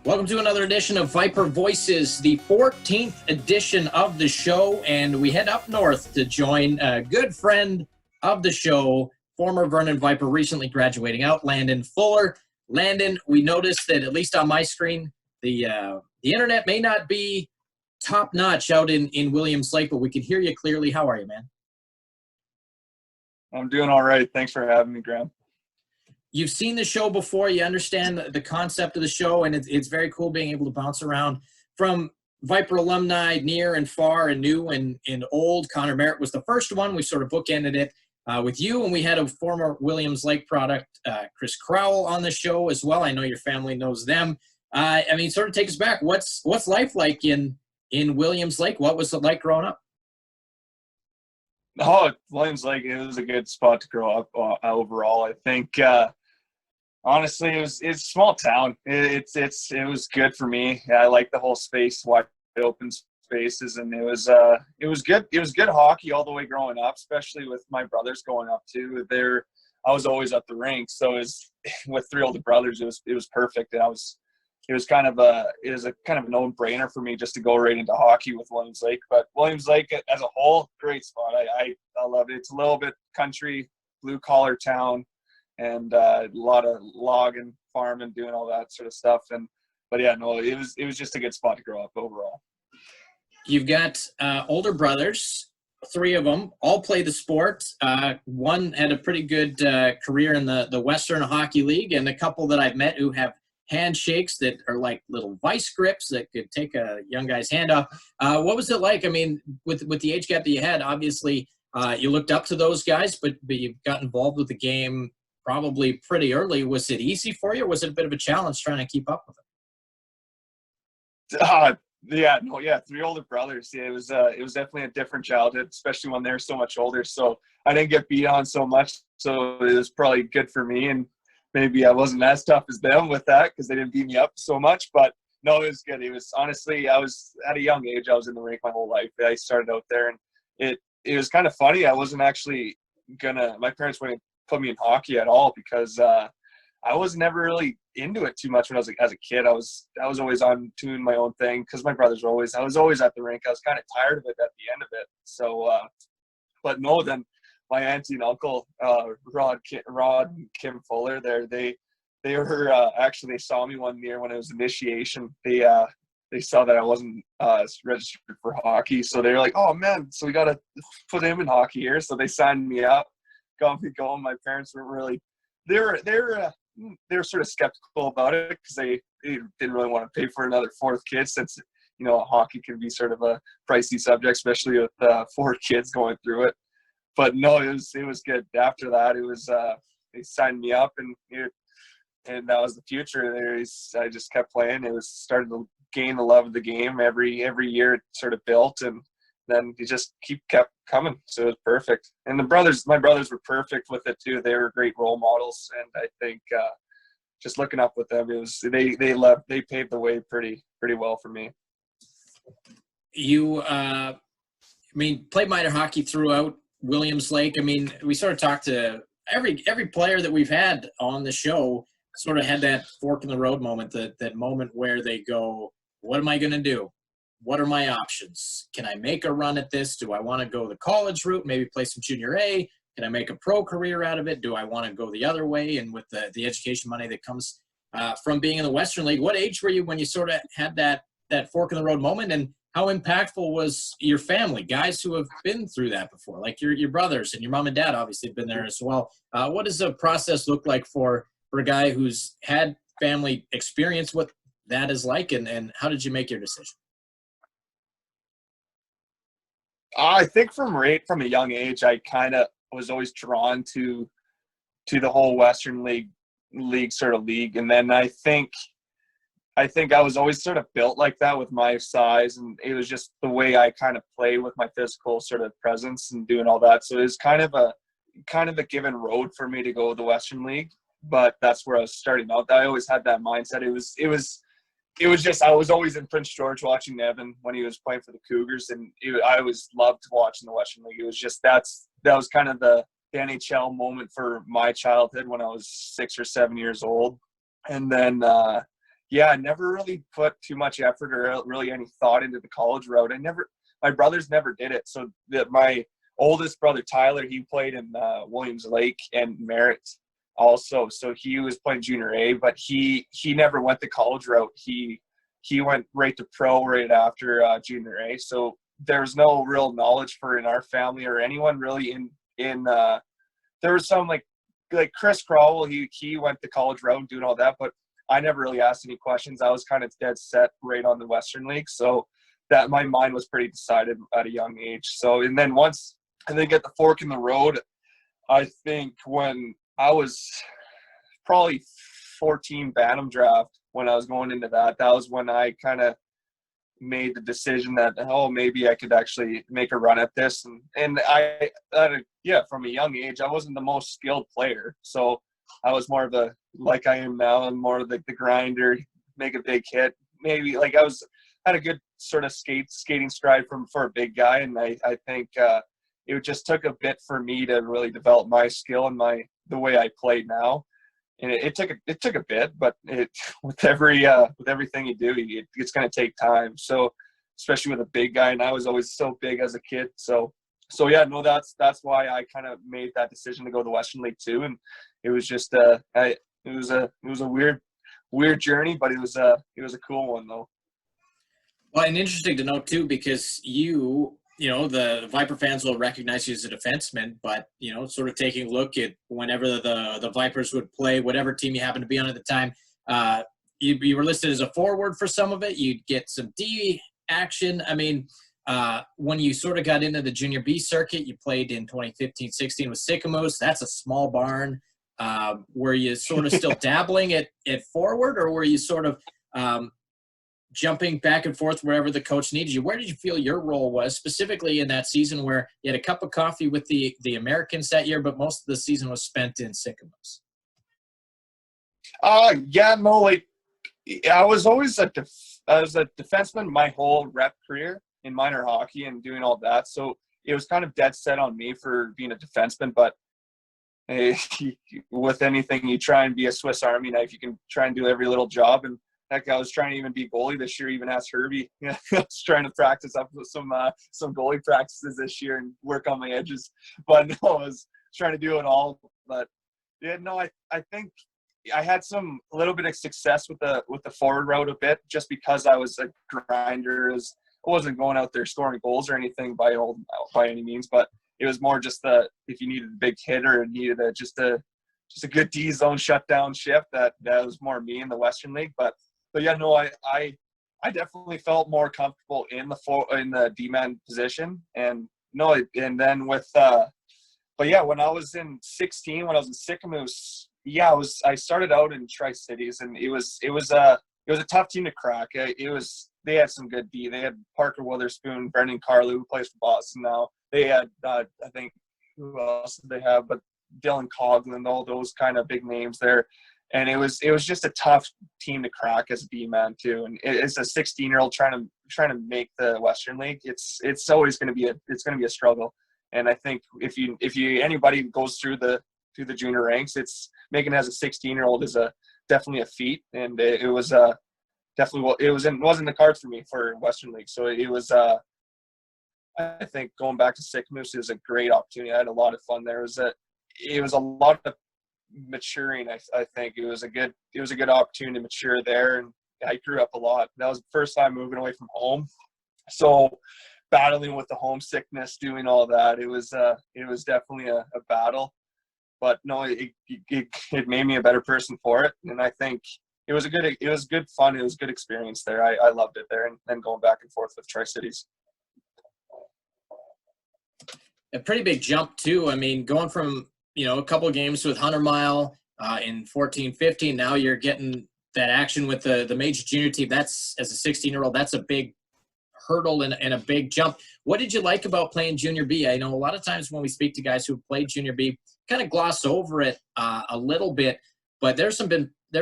Welcome to another edition of Viper Voices, the 14th edition of the show, and we head up north to join a good friend of the show, former Vernon Viper, recently graduating out, Landon Fuller. Landon, we noticed that, at least on my screen, the internet may not be top-notch out in Williams Lake, but we can hear you clearly. How are you, man? I'm doing all right. Thanks for having me, Graham. You've seen the show before. You understand the concept of the show, and it's very cool being able to bounce around from Viper alumni near and far and new and old. Connor Merritt was the first one. We sort of bookended it with you, and we had a former Williams Lake product, Chris Crowell, on the show as well. I know your family knows them. Sort of take us back. What's life like in Williams Lake? What was it like growing up? Oh, Williams Lake, it was a good spot to grow up overall. I think, honestly, it's a small town. It was good for me. I like the whole space, wide open spaces, and it was good. It was good hockey all the way growing up, especially with my brothers going up too. I was always at the rink, so with three older brothers, it was perfect. And it was kind of a no-brainer for me just to go right into hockey with Williams Lake. But Williams Lake as a whole, great spot. I love it. It's a little bit country, blue-collar town, and a lot of logging, farming, doing all that sort of stuff. It was just a good spot to grow up overall. You've got older brothers, three of them, all play the sport. One had a pretty good career in the Western Hockey League, and a couple that I've met who have handshakes that are like little vice grips that could take a young guy's hand off. What was it like? I mean, with the age gap that you had, obviously you looked up to those guys, but you got involved with the game probably pretty early. Was it easy for you, or was it a bit of a challenge trying to keep up with them? Three older brothers. Yeah, it was definitely a different childhood, especially when they're so much older. So I didn't get beat on so much, so it was probably good for me. And maybe I wasn't as tough as them with that because they didn't beat me up so much. But no, it was good. It was honestly, I was at a young age. I was in the rink my whole life. I started out there, and it was kind of funny. I wasn't actually my parents wouldn't put me in hockey at all because I was never really into it too much when I was as a kid. I was always on doing my own thing because my brothers were I was always at the rink. I was kind of tired of it at the end of it. So, but no, then my auntie and uncle, Rod and Kim Fuller, they were actually, they saw me one year when it was initiation. They saw that I wasn't registered for hockey, so they were like, "Oh man, so we got to put him in hockey here." So they signed me up, got me going. My parents weren't really, they were sort of skeptical about it because they didn't really want to pay for another fourth kid, since hockey can be sort of a pricey subject, especially with 4 kids going through it. But no, it was good. After that, it was they signed me up, and that was the future. I just kept playing. It was starting to gain the love of the game every year. It sort of built, and then you just kept coming. So it was perfect. And my brothers were perfect with it too. They were great role models, and I think just looking up with them, it was they paved the way pretty well for me. You played minor hockey throughout Williams Lake. I mean, we sort of talked to every player that we've had on the show, sort of had that fork in the road moment, that moment where they go, what am I going to do? What are my options? Can I make a run at this? Do I want to go the college route, maybe play some junior A? Can I make a pro career out of it? Do I want to go the other way? And with the education money that comes from being in the Western League, what age were you when you sort of had that fork in the road moment? And how impactful was your family, guys who have been through that before, like your brothers and your mom and dad obviously have been there as well? What does the process look like for a guy who's had family experience, what that is like, and how did you make your decision? I think from a young age, I kind of was always drawn to the whole Western League sort of league. And then I think I was always sort of built like that with my size, and it was just the way I kind of play with my physical sort of presence and doing all that. So it was kind of a given road for me to go to the Western League, but that's where I was starting out. I always had that mindset. It was just, I was always in Prince George watching Nevin when he was playing for the Cougars, and I always loved watching the Western League. It was just, that was kind of the NHL moment for my childhood when I was 6 or 7 years old. And then Yeah, I never really put too much effort or really any thought into the college route. My brothers never did it. So my oldest brother, Tyler, he played in Williams Lake and Merritt also. So he was playing junior A, but he never went the college route. He went right to pro right after junior A. So there was no real knowledge in our family or anyone really in there was some like Chris Crowell, he went the college route and doing all that, but I never really asked any questions. I was kind of dead set right on the Western League. So that my mind was pretty decided at a young age. So, and then once I think at the fork in the road, I think when I was probably 14 Bantam draft, when I was going into that was when I kind of made the decision that, maybe I could actually make a run at this. And I from a young age, I wasn't the most skilled player. So I was more of like I am now, I'm more of the grinder, make a big hit. Maybe like had a good sort of skating stride for a big guy. And I think it just took a bit for me to really develop my skill and the way I play now. And it took a bit, but with everything you do, it's going to take time. So especially with a big guy, and I was always so big as a kid. So yeah, no, that's why I kind of made that decision to go to the Western League too. And it was just it was a weird journey, but it was a cool one though. Well, and interesting to note too, because the Viper fans will recognize you as a defenseman, but, sort of taking a look at whenever the Vipers would play, whatever team you happen to be on at the time, you were listed as a forward for some of it. You'd get some D action. I mean, when you sort of got into the junior B circuit, you played in 2015-16 with Sycamores. That's a small barn. Were you sort of still dabbling at forward, or were you sort of jumping back and forth wherever the coach needed you? Where did you feel your role was, specifically in that season where you had a cup of coffee with the Americans that year, but most of the season was spent in Sycamores? I was always a defenseman my whole rep career in minor hockey and doing all that. So it was kind of dead set on me for being a defenseman, but with anything, you try and be a Swiss Army knife. You can try and do every little job. And heck, I was trying to even be goalie this year. Even asked Herbie. I was trying to practice up with some goalie practices this year and work on my edges. But no, I was trying to do it all. But yeah, no, I think I had a little bit of success with the forward route a bit, just because I was a grinder. I wasn't going out there scoring goals or anything by any means, but it was more just if you needed a big hit or needed just a good D zone shutdown shift, that was more me in the Western League. But yeah, no, I definitely felt more comfortable in the D-man position. And no, and then but yeah, when I was in 16, when I was in Sycamores, yeah, I started out in Tri-Cities, and it was a tough team to crack. They had some good D. They had Parker Witherspoon, Brendan Carlew, who plays for Boston now. They had I think, who else did they have? But Dylan Coughlin, all those kind of big names there. And it was just a tough team to crack as a D-man too. And as a 16-year-old trying to make the Western League, it's always going to be a struggle. And I think if anybody goes through the junior ranks, it's making it as a 16-year-old is definitely a feat. And it was definitely it wasn't the cards for me for Western League. So it was I think going back to Sycamores is a great opportunity. I had a lot of fun there. It was a lot of maturing. I think it was a good opportunity to mature there, and I grew up a lot. That was the first time moving away from home, so battling with the homesickness, doing all that, it was definitely a battle. But no, it made me a better person for it, and I think it was good fun. It was a good experience there. I loved it there, and then going back and forth with Tri-Cities. A pretty big jump too. I mean, going from a couple of games with 100 Mile in 14-15, now you're getting that action with the major junior team. That's, as a 16-year-old, that's a big hurdle and a big jump. What did you like about playing junior B? I know a lot of times when we speak to guys who played junior B, kind of gloss over it a little bit, but there have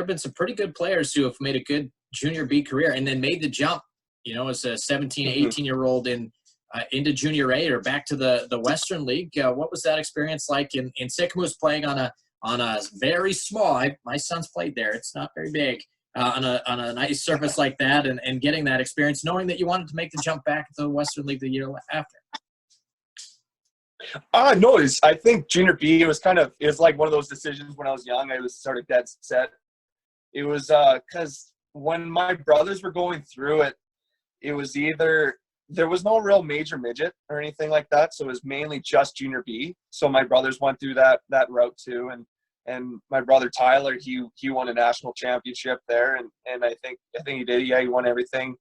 been some pretty good players who have made a good junior B career and then made the jump, as a 17, 18-year-old into junior A or back to the Western League. What was that experience like in Sycamores, playing on a very small, my son's played there, it's not very big, on a nice surface like that and getting that experience, knowing that you wanted to make the jump back to the Western League the year after? No, I think junior B, it was like one of those decisions when I was young. I was sort of dead set. It was because when my brothers were going through it, it was either there was no real major midget or anything like that, so it was mainly just junior B. So my brothers went through that route too, and my brother Tyler, he won a national championship there, and I think he did. Yeah, he won everything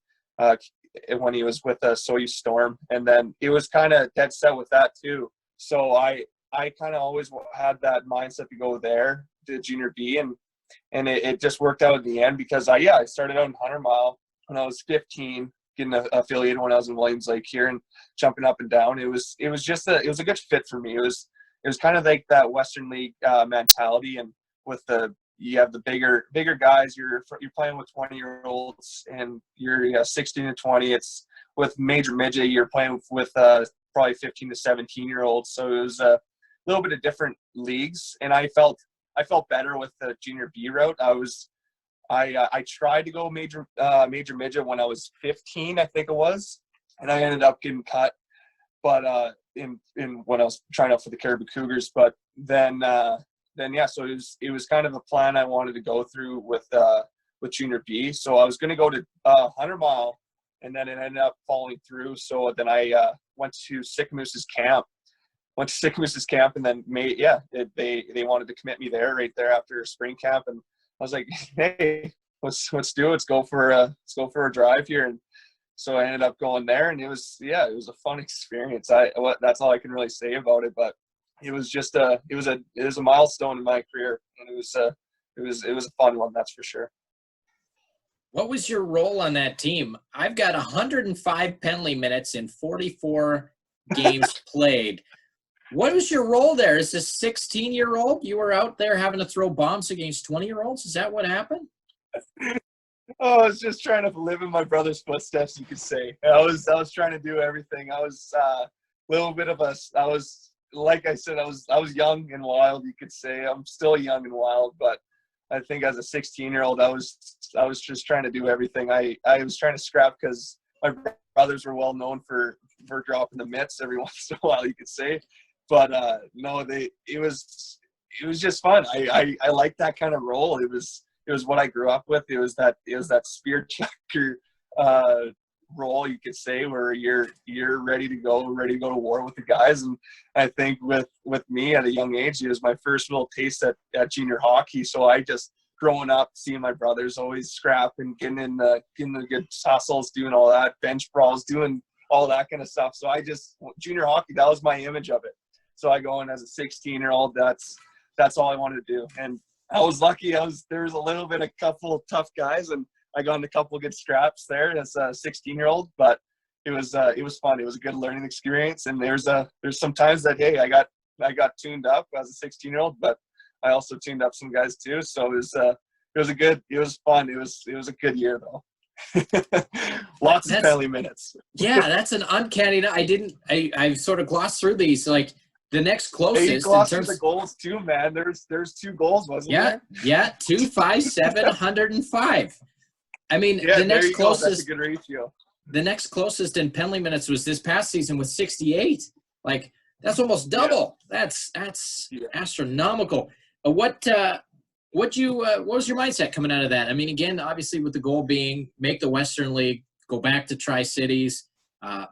when he was with Soyuz Storm, and then it was kind of dead set with that too. So I kind of always had that mindset to go there to junior B, and it just worked out in the end because I started out in 100 mile when I was 15, getting affiliated when I was in Williams Lake here and jumping up and down. It was a good fit for me. It was kind of like that Western League mentality, and with you have the bigger guys. You're playing with 20-year-olds, and you're 16 to 20. It's with major midget. You're playing with probably 15 to 17-year-olds. So it was a little bit of different leagues, and I felt better with the junior B route. I tried to go major midget when I was 15, I think it was, and I ended up getting cut. But in when I was trying out for the Caribou Cougars, but then yeah, so it was kind of a plan I wanted to go through with junior B. So I was going to go to 100 mile, and then it ended up falling through. So then I went to Sycamoose's camp. And then they wanted to commit me there right there after spring camp, and I was like, hey, let's do it. Let's go for a drive here. And so I ended up going there, and it was a fun experience. That's all I can really say about it, but it was just a milestone in my career, and it was a fun one, that's for sure. What was your role on that team? I've got 105 penalty minutes in 44 games played. What was your role there? As a 16-year-old, you were out there having to throw bombs against 20-year-olds? Is that what happened? Oh, I was just trying to live in my brother's footsteps, you could say. I was trying to do everything. I was like I said, I was young and wild, you could say. I'm still young and wild, but I think as a 16-year-old, I was just trying to do everything. I was trying to scrap because my brothers were well known for dropping the mitts every once in a while, you could say. But no, it was just fun. I liked that kind of role. It was what I grew up with. It was that spear chucker role, you could say, where you're ready to go to war with the guys. And I think with me at a young age, it was my first little taste at junior hockey. So I just growing up, seeing my brothers always scrap and getting the good tussles, doing all that, bench brawls, doing all that kind of stuff. So junior hockey, that was my image of it. So I go in as a 16-year-old. That's all I wanted to do. And I was lucky. There was a couple tough guys, and I got in a couple good scraps there as a 16-year-old. But it was fun. It was a good learning experience. And there's some times that, hey, I got tuned up as a 16-year-old, but I also tuned up some guys too. So it was fun. It was a good year though. Lots of penalty minutes. Yeah, that's an uncanny. I sort of glossed through these. Like the next closest. Hey, you glossed through the goals too, man. There's 2 goals, wasn't there? Yeah, 2, 5, 7, 105. I mean, yeah, the next closest. That's a good ratio. The next closest in penalty minutes was this past season with 68. Like that's almost double. Yeah. That's astronomical. What was your mindset coming out of that? I mean, again, obviously with the goal being make the Western League, go back to Tri-Cities,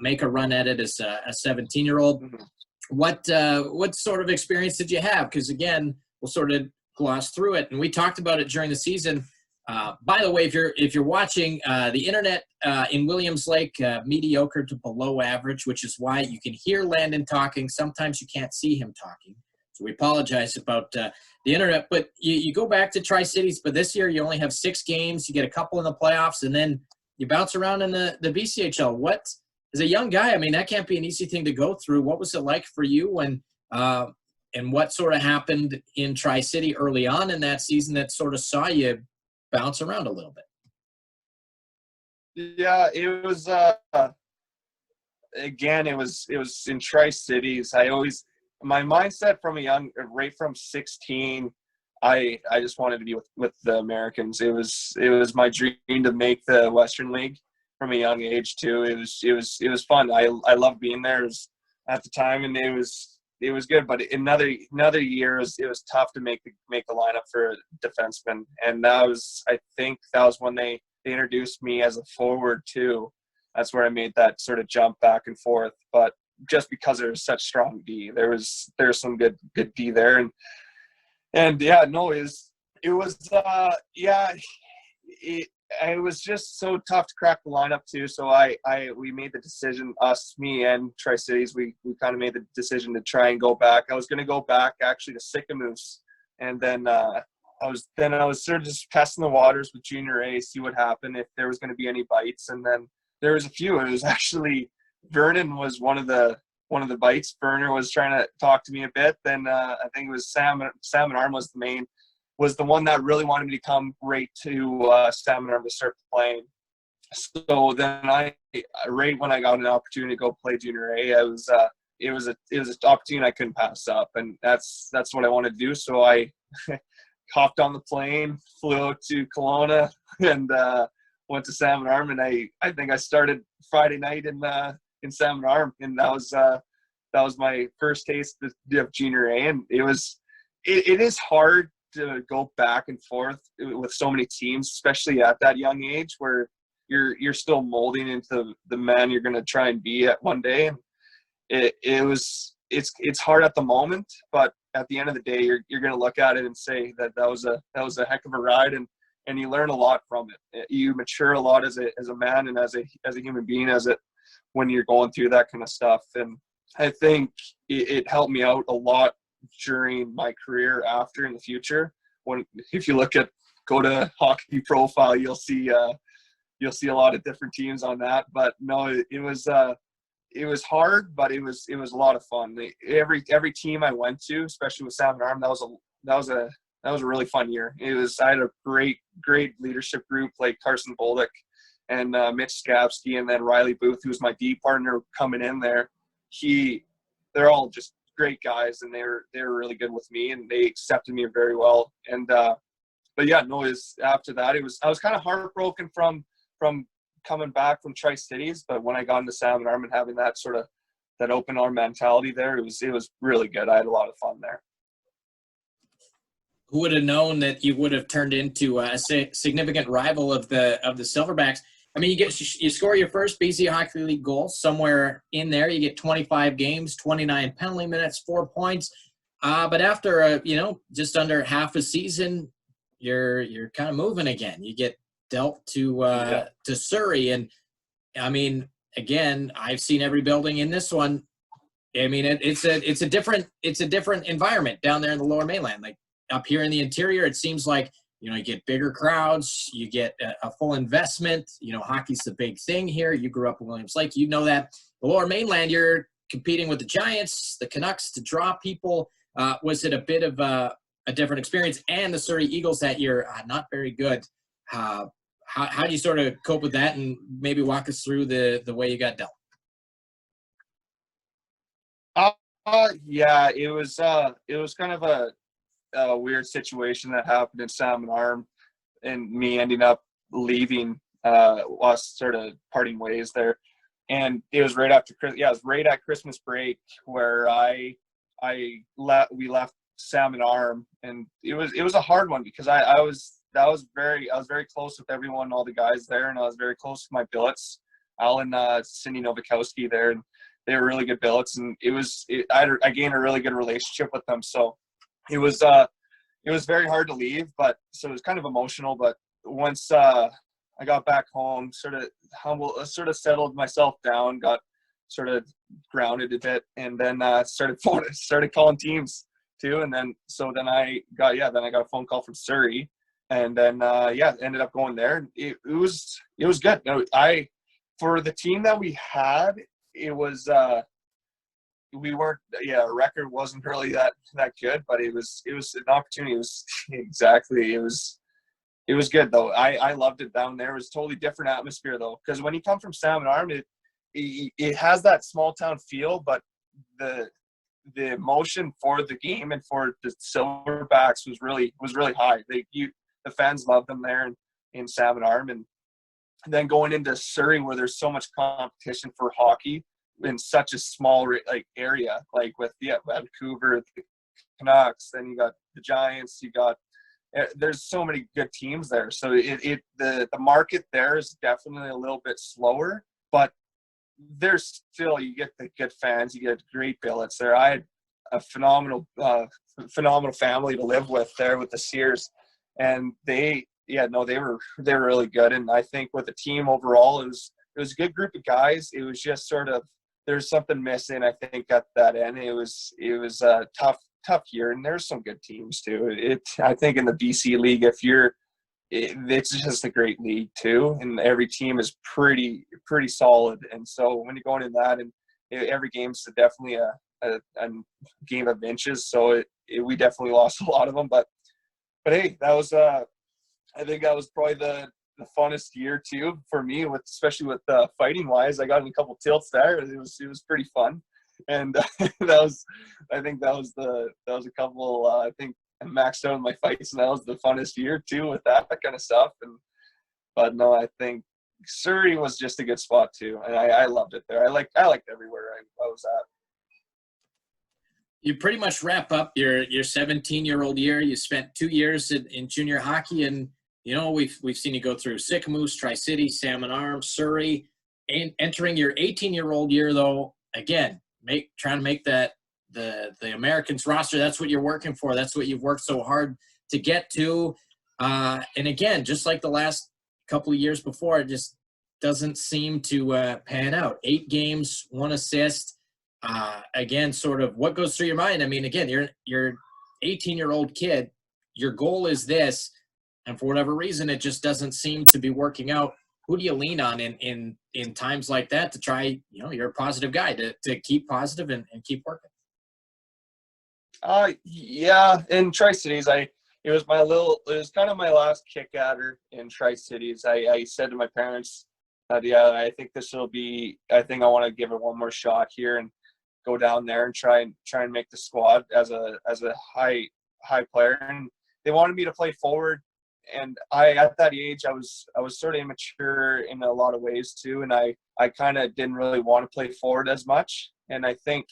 make a run at it as a 17-year-old. Mm-hmm. What sort of experience did you have? Because again, we'll sort of gloss through it, and we talked about it during the season. By the way, if you're watching the internet in Williams Lake, mediocre to below average, which is why you can hear Landon talking. Sometimes you can't see him talking. So we apologize about the internet. But you go back to Tri-Cities, but this year you only have 6 games. You get a couple in the playoffs, and then you bounce around in the BCHL. What, as a young guy, I mean, that can't be an easy thing to go through. What was it like for you and what sort of happened in Tri-City early on in that season that sort of saw you bounce around a little bit? Yeah, it was again, it was in Tri-Cities. My mindset from right from 16, I just wanted to be with the Americans. It was my dream to make the Western League from a young age too. It was fun. I loved being there at the time, and it was good. But another year, it was tough to make the lineup for a defenseman, and I think that was when they introduced me as a forward too. That's where I made that sort of jump back and forth. But just because there was such strong D, there's some good D there, and yeah, no, it was it was just so tough to crack the lineup too. So we made the decision, me and Tri-Cities, we kind of made the decision to try and go back. I was going to go back actually to Sycamoose, and then I was sort of just testing the waters with Junior A, see what happened, if there was going to be any bites. And then there was a few. It was actually Vernon was one of the bites. Verner was trying to talk to me a bit. Then I think it was Salmon Arm was the one that really wanted me to come right to Salmon Arm to start playing. So then right when I got an opportunity to go play Junior A, it was an opportunity I couldn't pass up, and that's what I wanted to do. So I hopped on the plane, flew out to Kelowna, and went to Salmon Arm, and I think I started Friday night in Salmon Arm, and that was my first taste of Junior A. And it is hard to go back and forth with so many teams, especially at that young age where you're still molding into the man you're going to try and be at one day. And it's hard at the moment, but at the end of the day, you're going to look at it and say that was a heck of a ride, and you learn a lot from it. You mature a lot as a man and as a human being when you're going through that kind of stuff. And I think it helped me out a lot during my career after in the future. If you go to Hockey Profile, you'll see a lot of different teams on that. But no, it was hard, but it was a lot of fun. Every team I went to, especially with Salmon Arm, that was a really fun year. I had a great leadership group like Carson Bolduc and Mitch Skapsky, and then Riley Booth, who's my D partner coming in there. They're all just great guys, and they were really good with me, and they accepted me very well. And but yeah, no, after that I was kind of heartbroken from coming back from Tri-Cities, but when I got into Salmon Arm and having that sort of that open arm mentality there, it was really good. I had a lot of fun there. Who would have known that you would have turned into a significant rival of the Silverbacks? I mean, you score your first BC Hockey League goal somewhere in there. You get 25 games, 29 penalty minutes, 4 points. But after just under half a season, you're kind of moving again. You get dealt to Surrey, and I mean, again, I've seen every building in this one. I mean, it's a different environment down there in the Lower Mainland. Like up here in the interior, it seems like you get bigger crowds, you get a full investment. Hockey's the big thing here. You grew up in Williams Lake, you know that. The Lower Mainland, you're competing with the Giants, the Canucks to draw people. Was it a bit of a different experience? And the Surrey Eagles that year, not very good. How do you sort of cope with that, and maybe walk us through the way you got dealt? Yeah, it was kind of a weird situation that happened in Salmon Arm, and me ending up leaving, us sort of parting ways there. And it was right after it was right at Christmas break where we left Salmon Arm, and it was a hard one because I was very close with everyone, all the guys there, and I was very close with my billets, Al and Cindy Novikowski there, and they were really good billets, and I gained a really good relationship with them. So it was very hard to leave, but so it was kind of emotional. But once I got back home, sort of settled myself down, got sort of grounded a bit, and then started calling teams too. And then I got a phone call from Surrey, and then ended up going there. It was good. For the team that we had, it was we weren't our record wasn't really that good, but it was an opportunity. It was good though. I loved it down there. It was a totally different atmosphere though, because when you come from Salmon Arm, it has that small town feel, but the emotion for the game and for the Silverbacks was really high. The fans loved them there in Salmon Arm, and then going into Surrey where there's so much competition for hockey in such a small area, like with Vancouver, the Canucks, then you got the Giants, there's so many good teams there. So the market there is definitely a little bit slower, but there's still, you get the good fans, you get great billets there. I had a phenomenal family to live with there with the Sears, and they were really good. And I think with the team overall, it was a good group of guys. It was just sort of, there's something missing, I think, at that end. It was a tough year, and there's some good teams too. I think in the BC League, it's just a great league too, and every team is pretty solid. And so when you're going in that, and every game's definitely a game of inches. So we definitely lost a lot of them, but hey, that was I think that was probably the funnest year too for me, especially with fighting wise. I got in a couple tilts there. It was pretty fun, and I think that was a couple. I think I maxed out my fights, and that was the funnest year too with that kind of stuff. But no, I think Surrey was just a good spot too, and I loved it there. I liked everywhere I was at. You pretty much wrap up your 17-year-old year. You spent 2 years in junior hockey, and we've seen you go through Sicamous, Tri-City, Salmon Arm, Surrey, and entering your 18-year-old year though. Again, trying to make that the Americans roster. That's what you're working for. That's what you've worked so hard to get to. And again, just like the last couple of years before, it just doesn't seem to pan out. 8 games, 1 assist. Again, sort of what goes through your mind? I mean, again, you're 18-year-old kid. Your goal is this, and for whatever reason, it just doesn't seem to be working out. Who do you lean on in times like that to try? You're a positive guy to keep positive and keep working. Yeah, in Tri-Cities, it was kind of my last kick at her in Tri-Cities. I said to my parents, I think I want to give it one more shot here and go down there and try and make the squad as a high player. And they wanted me to play forward, and at that age I was sort of immature in a lot of ways too, and I kind of didn't really want to play forward as much. And I think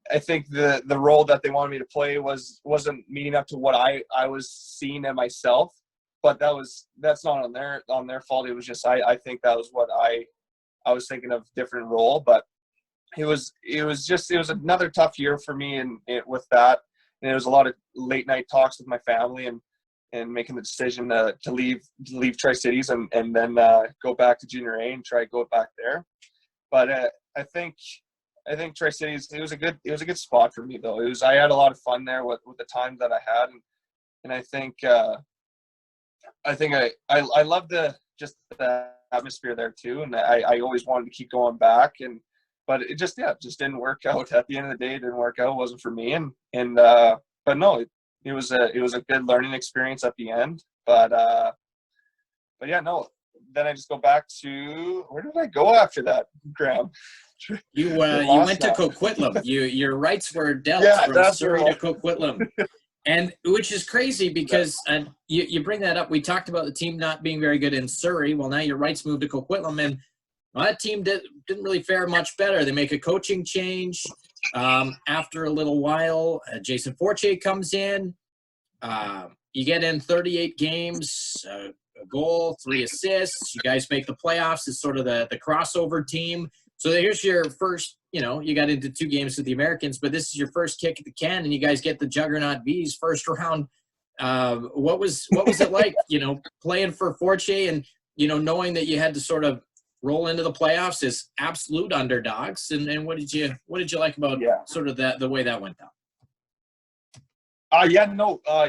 the role that they wanted me to play wasn't meeting up to what I was seeing in myself, but that's not on their fault. It was just I think that was what I was thinking of, different role. But it was another tough year for me with that, and it was a lot of late night talks with my family and making the decision to leave Tri-Cities and then go back to junior A and try to go back there. But I think Tri-Cities, it was a good spot for me though. I had a lot of fun there with the time that I had, and I think I loved the atmosphere there too, and I always wanted to keep going back, but it just didn't work out. At the end of the day, it didn't work out. It wasn't for me, but no, it was a good learning experience at the end. But yeah, no. Then I just go back to, where did I go after that, Graham? You went to Coquitlam. Your rights were dealt from Surrey to Coquitlam, and which is crazy because you bring that up. We talked about the team not being very good in Surrey. Well, now your rights moved to Coquitlam, and that team didn't really fare much better. They make a coaching change after a little while. Jason Fortier comes in. You get in 38 games, a goal, 3 assists. You guys make the playoffs. It's sort of the crossover team. So here's your first, you got into 2 games with the Americans, but this is your first kick at the can, and you guys get the Juggernaut Bees first round. What was it like, playing for Fortier and, knowing that you had to sort of roll into the playoffs as absolute underdogs? And what did you like about sort of the way that went down?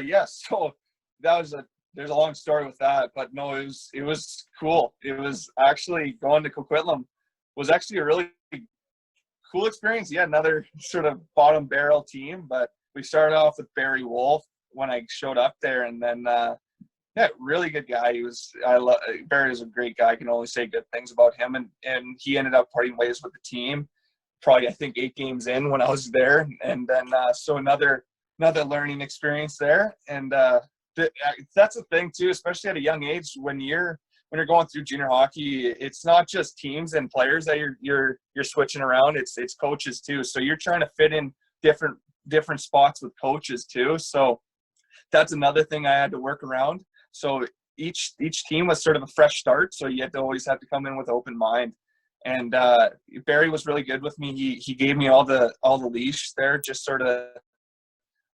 Yes. So there's a long story with that, but no, it was cool. It was actually going to Coquitlam was actually a really cool experience. Yeah, another sort of bottom barrel team, but we started off with Barry Wolf when I showed up there, and then really good guy. Barry was a great guy. I can only say good things about him, and he ended up parting ways with the team probably, I think, 8 games in when I was there. And then, so another learning experience there. And that's the thing too, especially at a young age, when you're going through junior hockey, it's not just teams and players that you're switching around. It's coaches too. So you're trying to fit in different spots with coaches too. So that's another thing I had to work around. So each team was sort of a fresh start. So you had to always have to come in with open mind. And Barry was really good with me. He gave me all the leash there, just sort of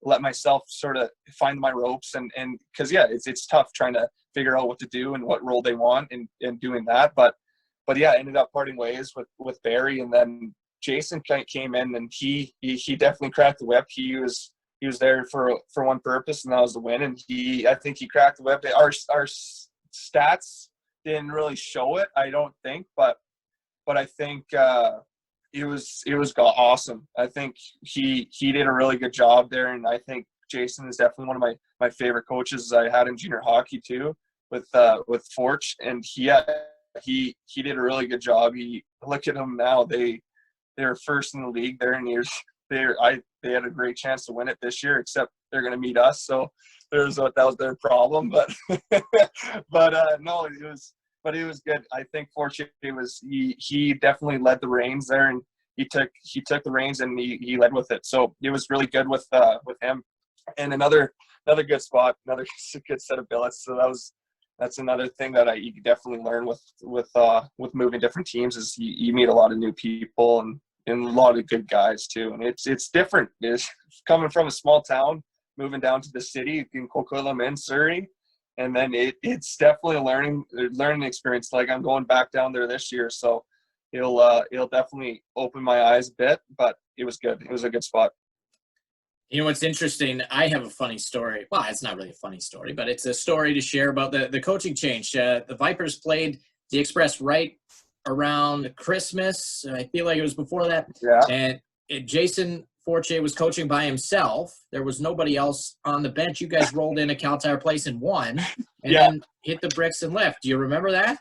let myself sort of find my ropes. And because, yeah, it's tough trying to figure out what to do and what role they want and doing that. But yeah, I ended up parting ways with Barry. And then Jason came in, and he definitely cracked the whip. He was there for one purpose, and that was the win. And I think he cracked the whip. Our stats didn't really show it, I don't think, but I think it was awesome. I think he did a really good job there, and I think Jason is definitely one of my favorite coaches I had in junior hockey too, with Forge. And he did a really good job. Look at them now; they're first in the league there, and they had a great chance to win it this year, except they're going to meet us. So that was their problem. But no, it was good. I think fortunately he definitely led the reins there, and he took the reins and he led with it. So it was really good with him. And another good spot, another good set of billets. So that's another thing that you definitely learn with moving different teams, is you meet a lot of new people and a lot of good guys too. And it's different. It's coming from a small town, moving down to the city in Coquitlam in Surrey. And then it's definitely a learning experience. Like, I'm going back down there this year, so it'll definitely open my eyes a bit. But it was good. It was a good spot. You know what's interesting? I have a funny story. Well, it's not really a funny story, but it's a story to share about the coaching change. The Vipers played the Express right around Christmas. I feel like it was before that. Yeah. And Jason Fortier was coaching by himself. There was nobody else on the bench. You guys rolled in a Cal Tire place and won, and then hit the bricks and left. Do you remember that?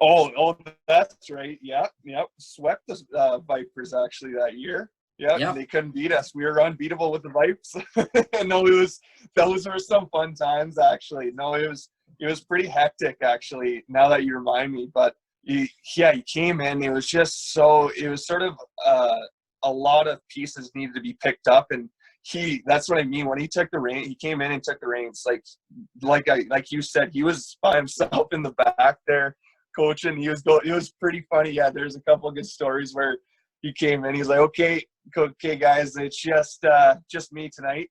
Oh, that's right. Yep. Swept the Vipers actually that year. Yeah, They couldn't beat us. We were unbeatable with the Vipers. No, those were some fun times actually. No, it was pretty hectic actually, now that you remind me. But he came in. It was sort of a lot of pieces needed to be picked up, and that's what I mean when he took the reins. He came in and took the reins. Like you said, he was by himself in the back there coaching. It was pretty funny. Yeah, there's a couple of good stories where he came in. He's like, okay, guys, it's just me tonight.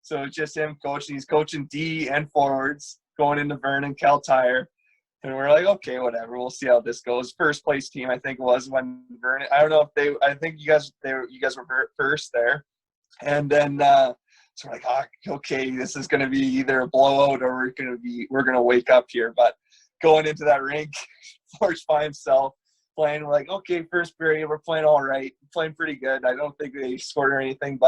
So it's just him coaching. He's coaching D and forwards going into Vernon, Cal Tire. And we're like, okay, whatever. We'll see how this goes. First place team, I think, was when Vernon. I don't know if I think you guys were first there. And then so we're like, okay, this is going to be either a blowout or we're going to wake up here. But going into that rink, Forge by himself, playing, we're like, okay, first period, we're playing all right, playing pretty good. I don't think they scored or anything,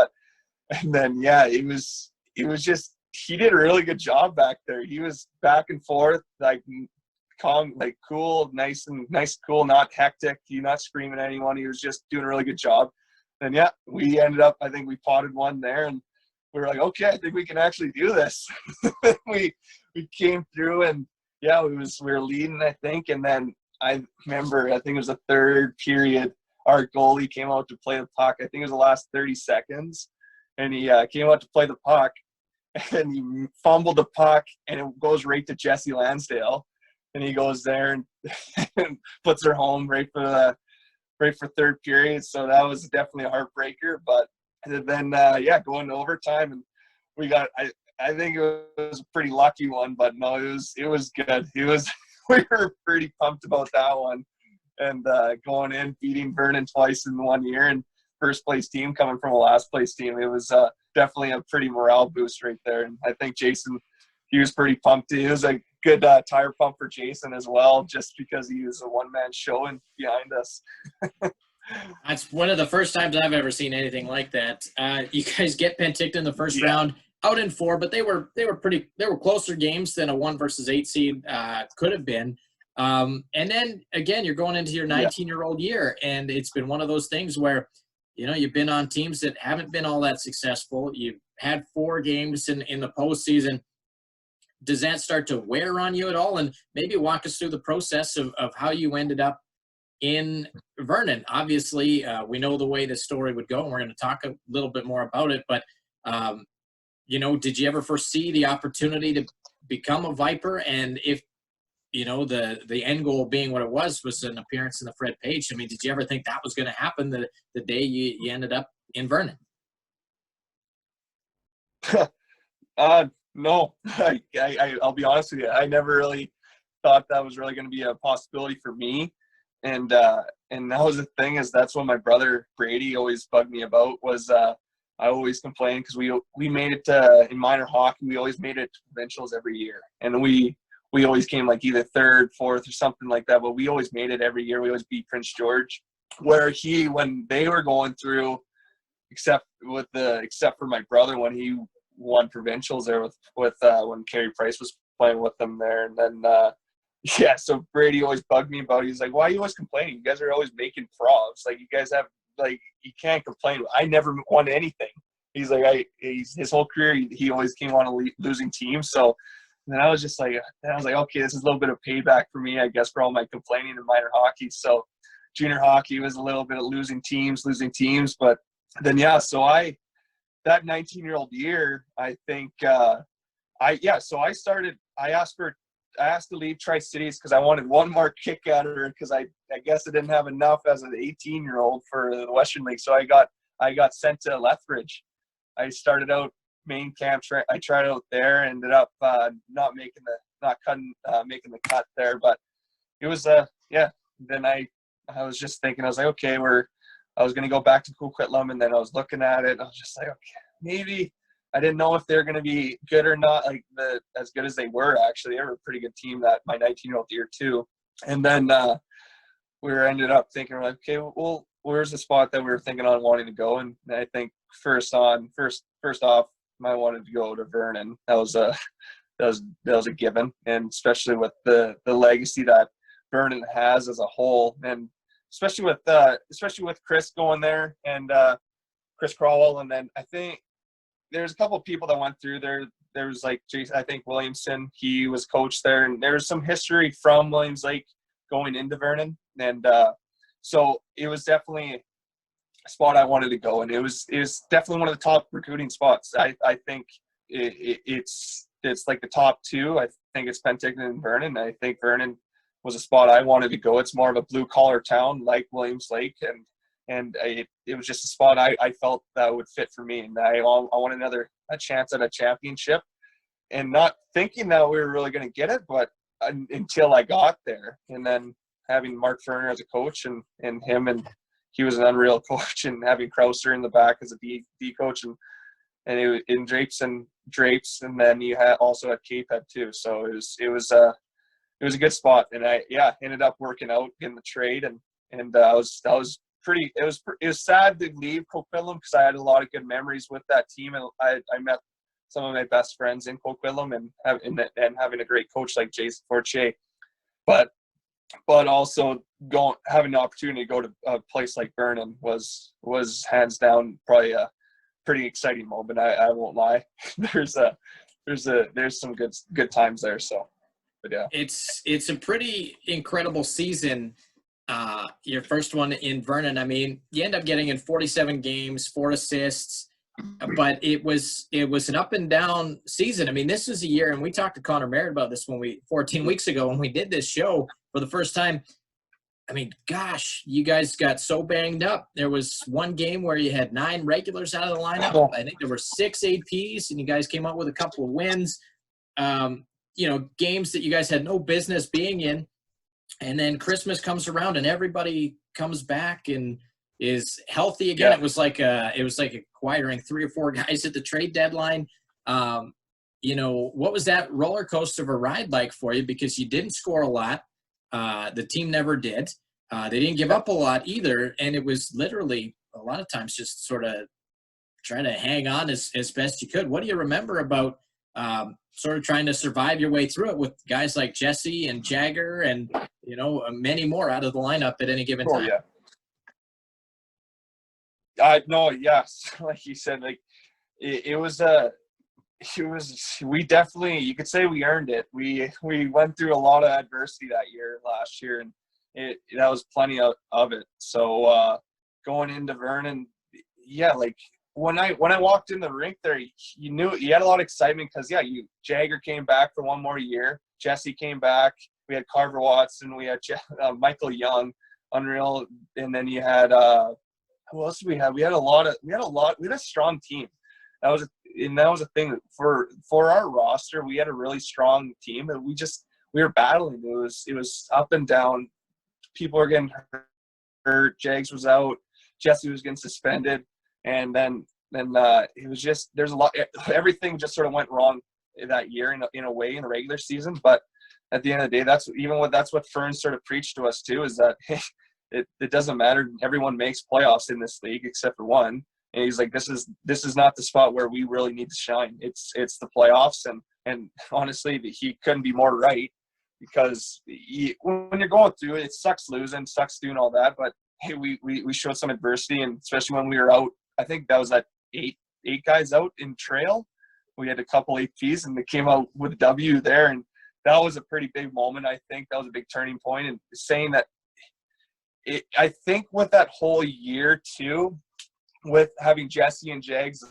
and then it was just, he did a really good job back there. He was back and forth, like calm, like cool, nice, cool, not hectic. He not screaming at anyone. He was just doing a really good job. And we ended up, I think we potted one there, and we were like, okay, I think we can actually do this. we came through, and we were leading, I think. And then I remember, I think it was the third period, our goalie came out to play the puck. I think it was the last 30 seconds. And he came out to play the puck, and he fumbled the puck, and it goes right to Jesse Lansdale. And he goes there and puts her home right for third period. So that was definitely a heartbreaker. But then, going to overtime, and we got, I think it was a pretty lucky one, but no, it was good. We were pretty pumped about that one. And going in, beating Vernon twice in 1 year, and first place team coming from a last place team. It was definitely a pretty morale boost right there. And I think Jason, he was pretty pumped. It was a good tire pump for Jason as well, just because he was a one-man show and behind us. That's one of the first times I've ever seen anything like that. You guys get Penticton in the first round, out in 4, but they were closer games than a 1 versus 8 seed could have been. And then again, you're going into your 19-year-old year, and it's been one of those things where, you've been on teams that haven't been all that successful. You've had 4 games in the postseason. Does that start to wear on you at all? And maybe walk us through the process of how you ended up in Vernon. Obviously, we know the way the story would go, and we're going to talk a little bit more about it. But, did you ever foresee the opportunity to become a Viper? And if, the end goal being what it was an appearance in the Fred Page. I mean, did you ever think that was going to happen the day you ended up in Vernon? No, I'll be honest with you. I never really thought that was really going to be a possibility for me. And that was the thing, is that's what my brother Brady always bugged me about, was I always complained because we made it in minor hockey. We always made it to provincials every year. And we always came like either 3rd, 4th or something like that. But we always made it every year. We always beat Prince George, where when they were going through, except for my brother when he won provincials there with when Carey Price was playing with them there. And then so Brady always bugged me about it. He's like, why are you always complaining? You guys are always making provs. Like, you guys have, like, you can't complain. I never won anything. He's like, his whole career he always came on a losing team. So then I was like, okay, this is a little bit of payback for me, I guess, for all my complaining in minor hockey. So junior hockey was a little bit of losing teams, but then that 19-year-old year, I think I asked to leave Tri-Cities because I wanted one more kick at her, because I guess I didn't have enough as an 18-year-old for the Western League. So I got sent to Lethbridge. I started out main camp. I tried out there, ended up not making the cut there. But it was Then I was just thinking, I was like, okay, I was going to go back to Coquitlam, and then I was looking at it. And I was just like, okay, maybe. I didn't know if they're going to be good or not, like as good as they were. Actually, they were a pretty good team that my 19-year-old year too. And then we ended up thinking, we're like, okay, well, where's the spot that we were thinking on wanting to go? And I think first off, I wanted to go to Vernon. That was a given, and especially with the legacy that Vernon has as a whole, and especially with Chris going there, and Chris Crowell. And then I think there's a couple of people that went through there. There was like Jason, I think Williamson, he was coach there, and there was some history from Williams Lake going into Vernon. And so it was definitely a spot I wanted to go, and it was definitely one of the top recruiting spots. I think it's like the top 2. I think it's Penticton and Vernon. I think Vernon was a spot I wanted to go. It's more of a blue collar town like Williams Lake, and it was just a spot I felt that would fit for me. And I wanted a chance at a championship, and not thinking that we were really going to get it, but until I got there. And then having Mark Ferner as a coach, and he was an unreal coach, and having Krauser in the back as a D coach, and it was in Drapes, and then you also had Capehead too. So it was a good spot, and I ended up working out in the trade, and I was pretty. It was sad to leave Coquitlam because I had a lot of good memories with that team, and I met some of my best friends in Coquitlam, and having a great coach like Jason Fortier, but also having the opportunity to go to a place like Vernon was hands down probably a pretty exciting moment. I won't lie. There's some good times there. So, but yeah, it's a pretty incredible season. Your first one in Vernon. I mean, you end up getting in 47 games, 4 assists, but it was an up and down season. I mean, this was a year, and we talked to Connor Merritt about this 14 weeks ago when we did this show for the first time. I mean, gosh, you guys got so banged up. There was one game where you had 9 regulars out of the lineup. I think there were 6 APs, and you guys came up with a couple of wins. Games that you guys had no business being in. And then Christmas comes around, and everybody comes back and is healthy again. Yeah. It was like acquiring 3 or 4 guys at the trade deadline. What was that roller coaster of a ride like for you? Because you didn't score a lot. The team never did. They didn't give up a lot either. And it was literally a lot of times just sort of trying to hang on as best you could. What do you remember about sort of trying to survive your way through it with guys like Jesse and Jagger and, many more out of the lineup at any given time. Oh, yeah. I know, yes. Like you said, like it was we definitely, you could say we earned it. We went through a lot of adversity that year, last year, and that was plenty of it. So going into Vernon, yeah, like when I walked in the rink there, you knew you had a lot of excitement because Jagger came back for one more year, Jesse came back, we had Carver Watson, we had Michael Young, unreal, and then you had who else did we have? We had a strong team. That was a thing for our roster. We had a really strong team, and we were battling. It was up and down. People were getting hurt. Jags was out. Jesse was getting suspended, and then it was just, there's a lot. Everything just sort of went wrong that year in a way in the regular season. But at the end of the day, that's what Fern sort of preached to us too, is that it doesn't matter. Everyone makes playoffs in this league except for one. And he's like, this is not the spot where we really need to shine. It's the playoffs, and honestly, he couldn't be more right, because when you're going through it, it sucks losing, sucks doing all that. But hey, we showed some adversity, and especially when we were out. I think that was at eight guys out in trail. We had a couple APs, and they came out with a W there, and that was a pretty big moment. I think that was a big turning point, and saying that. I think with that whole year too, with having Jesse and Jags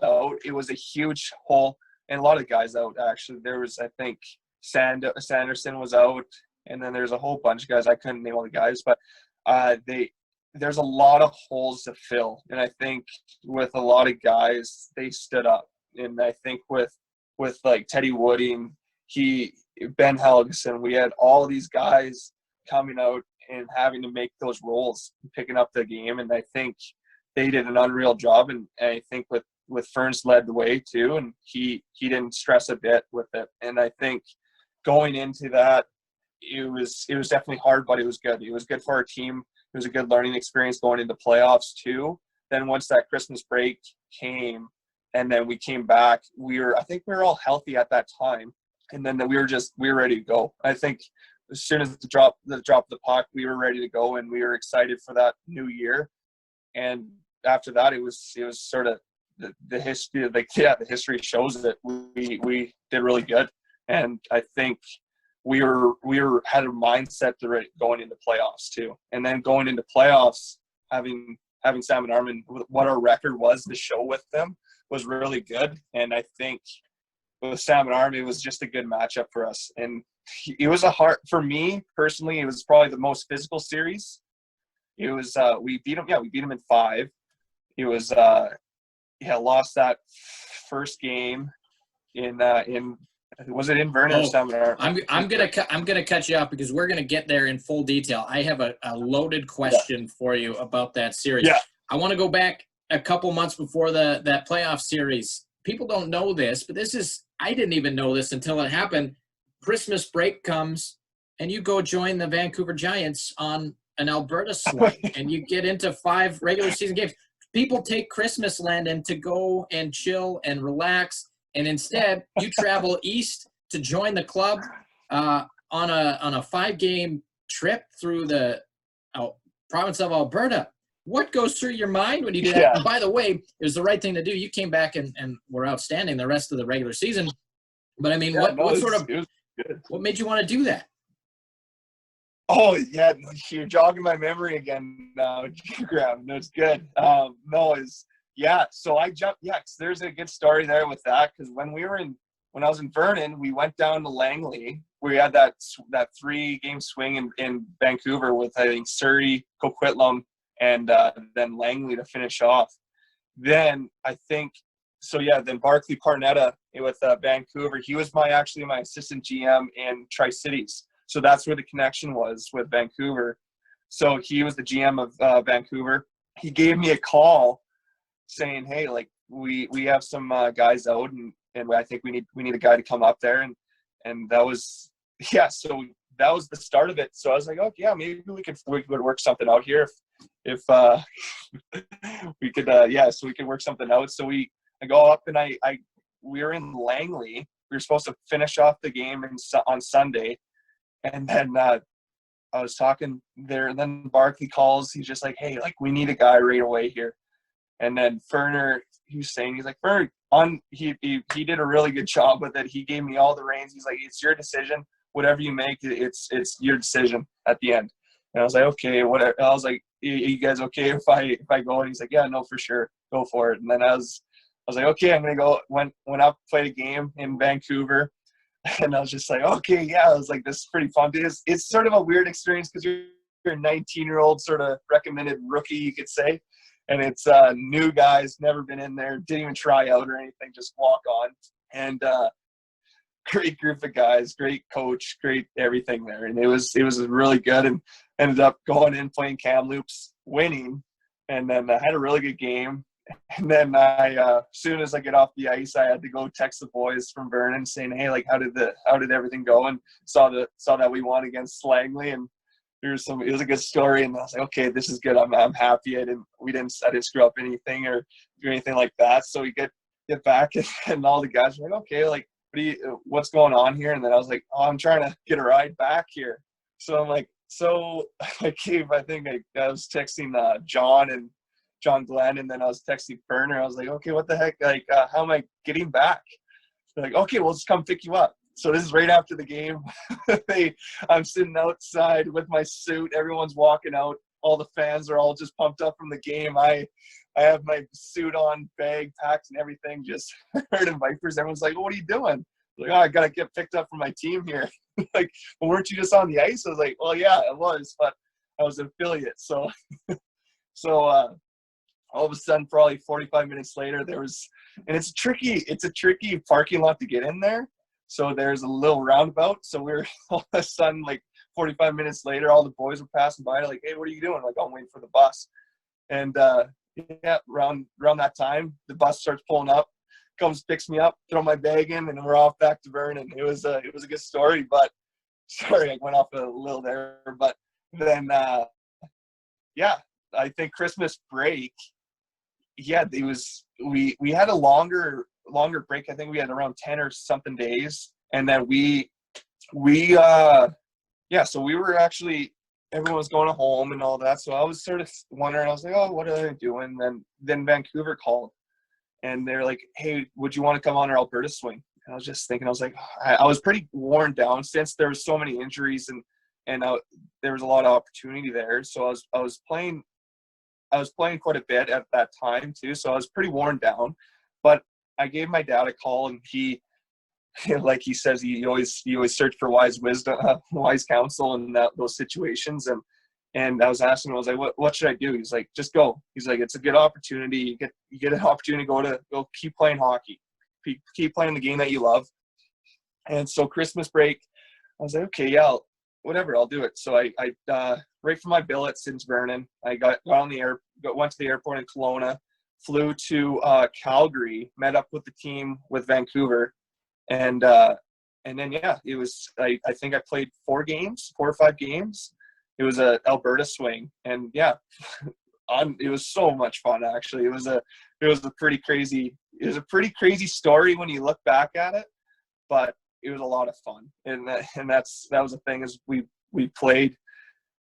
out, it was a huge hole, and a lot of guys out, actually. There was, I think, Sanderson was out, and then there's a whole bunch of guys. I couldn't name all the guys, but there's a lot of holes to fill. And I think with a lot of guys, they stood up. And I think with like Teddy Wooding, Ben Helgeson, we had all these guys coming out and having to make those roles, picking up the game. And I think they did an unreal job. And I think with Ferns led the way too, and he didn't stress a bit with it. And I think going into that, it was definitely hard, but it was good. It was good for our team. It was a good learning experience going into playoffs too. Then once that Christmas break came, and then we came back, I think we were all healthy at that time. And then we were ready to go. I think as soon as the drop of the puck, we were ready to go, and we were excited for that new year. And after that, it was sort of the history. The history shows that we did really good, and I think we had a mindset to going into playoffs too. And then going into playoffs, having Sam and Armin, what our record was to show with them was really good. And I think with Sam and Armin, it was just a good matchup for us. And it was for me personally, it was probably the most physical series. It was we beat them in 5. It was lost that first game in was it in Vernon or Seminar? I'm gonna cut you off because we're gonna get there in full detail. I have a loaded question for you about that series. Yeah. I want to go back a couple months before that playoff series. People don't know this, but I didn't even know this until it happened. Christmas break comes, and you go join the Vancouver Giants on an Alberta swing, and you get into 5 regular season games. People take Christmas, Landon, to go and chill and relax, and instead you travel east to join the club on a 5-game trip through the province of Alberta. What goes through your mind when you do that? Yeah. And by the way, it was the right thing to do. You came back and were outstanding the rest of the regular season. But I mean, what made you want to do that? Oh yeah, you're jogging my memory again now, Graham. No, it's good. So I jumped. Yeah, so there's a good story there with that, because when I was in Vernon, we went down to Langley. We had that 3-game swing in Vancouver with, I think, Surrey, Coquitlam, and then Langley to finish off. Then I think then Barclay Parnetta with Vancouver. He was my assistant GM in Tri-Cities. So that's where the connection was with Vancouver. So he was the GM of Vancouver. He gave me a call saying, "Hey, like we have some guys out, and I think we need a guy to come up there." And that was So that was the start of it. So I was like, "Okay, yeah, maybe we could work something out here if we could." So we could work something out. So I go up and I we were in Langley. We were supposed to finish off the game on Sunday. And then I was talking there, and then Barkley calls. He's just like, hey, like, we need a guy right away here. And then Ferner, he was saying, he's like, Ferner, he did a really good job with it. He gave me all the reins. He's like, it's your decision. Whatever you make, it's your decision at the end. And I was like, okay, whatever. I was like, you guys okay if I go? And he's like, yeah, no, for sure, go for it. And then I was like, okay, I'm gonna go. Went up, played a game in Vancouver, and I was just like, okay, yeah. I was like, this is pretty fun. It's sort of a weird experience because you're a 19-year-old sort of recommended rookie, you could say, and it's new guys, never been in there, didn't even try out or anything, just walk on. And great group of guys, great coach, great everything there, and it was really good. And ended up going in, playing Kamloops, winning, and then I had a really good game. And then as soon as I get off the ice, I had to go text the boys from Vernon saying, hey, like, how did everything go? And saw that we won against Langley, and it was a good story. And I was like, okay, this is good. I'm happy. I didn't screw up anything or do anything like that. So we get back, and all the guys were like, okay, like, what's going on here? And then I was like, oh, I'm trying to get a ride back here. So I'm like, so I was texting John Glenn, and then I was texting Burner. I was like, okay, what the heck? Like, how am I getting back? They're like, okay, we'll just come pick you up. So this is right after the game. I'm sitting outside with my suit. Everyone's walking out. All the fans are all just pumped up from the game. I have my suit on, bag packed and everything, just herding Vipers. Everyone's like, well, what are you doing? Like, oh, I got to get picked up from my team here. Like, well, weren't you just on the ice? I was like, well, yeah, I was, but I was an affiliate. So all of a sudden, probably 45 minutes later, it's a tricky parking lot to get in there. So there's a little roundabout. So we're all of a sudden, like 45 minutes later, all the boys were passing by, like, hey, what are you doing? Like, oh, I'm waiting for the bus. And around that time, the bus starts pulling up, comes, picks me up, throw my bag in, and we're off back to Vernon. It was a good story, but sorry, I went off a little there. But then, I think Christmas break, we had a longer break. I think we had around 10 or something days, and then so we were actually, everyone was going home and all that. So I was sort of wondering, I was like, oh, what are they doing? Then Vancouver called, and they're like, hey, would you want to come on our Alberta swing? And I was just thinking, I was like, I was pretty worn down since there was so many injuries and there was a lot of opportunity there. So I was playing quite a bit at that time too. So I was pretty worn down, but I gave my dad a call, and he, like he says, he always searched for wise wisdom, wise counsel in those situations. And I was asking him, I was like, what should I do? He's like, just go. He's like, it's a good opportunity. You get an opportunity to go keep playing hockey, keep playing the game that you love. And so Christmas break, I was like, okay, yeah, whatever, I'll do it. So I right from my billets in Vernon, I went to the airport in Kelowna, flew to Calgary, met up with the team with Vancouver, and then it was I think I played 4 or 5 games. It was a Alberta swing, and it was so much fun. Actually, it was a pretty crazy story when you look back at it, but it was a lot of fun. And that was the thing, is we played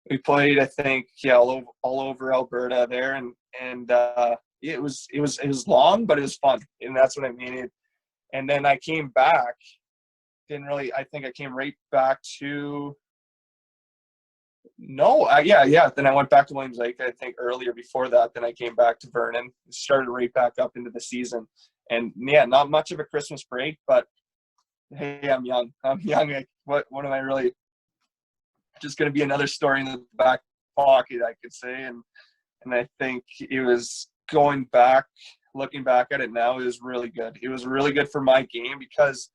I think all over Alberta there, and it was long, but it was fun, and that's what I mean. And then I came back. I think I came right back to. No, then I went back to Williams Lake, I think, earlier before that. Then I came back to Vernon, started right back up into the season. And not much of a Christmas break, but hey, I'm young. What am I really? Just going to be another story in the back pocket, I could say. And I think it was looking back at it now, it was really good. It was really good for my game, because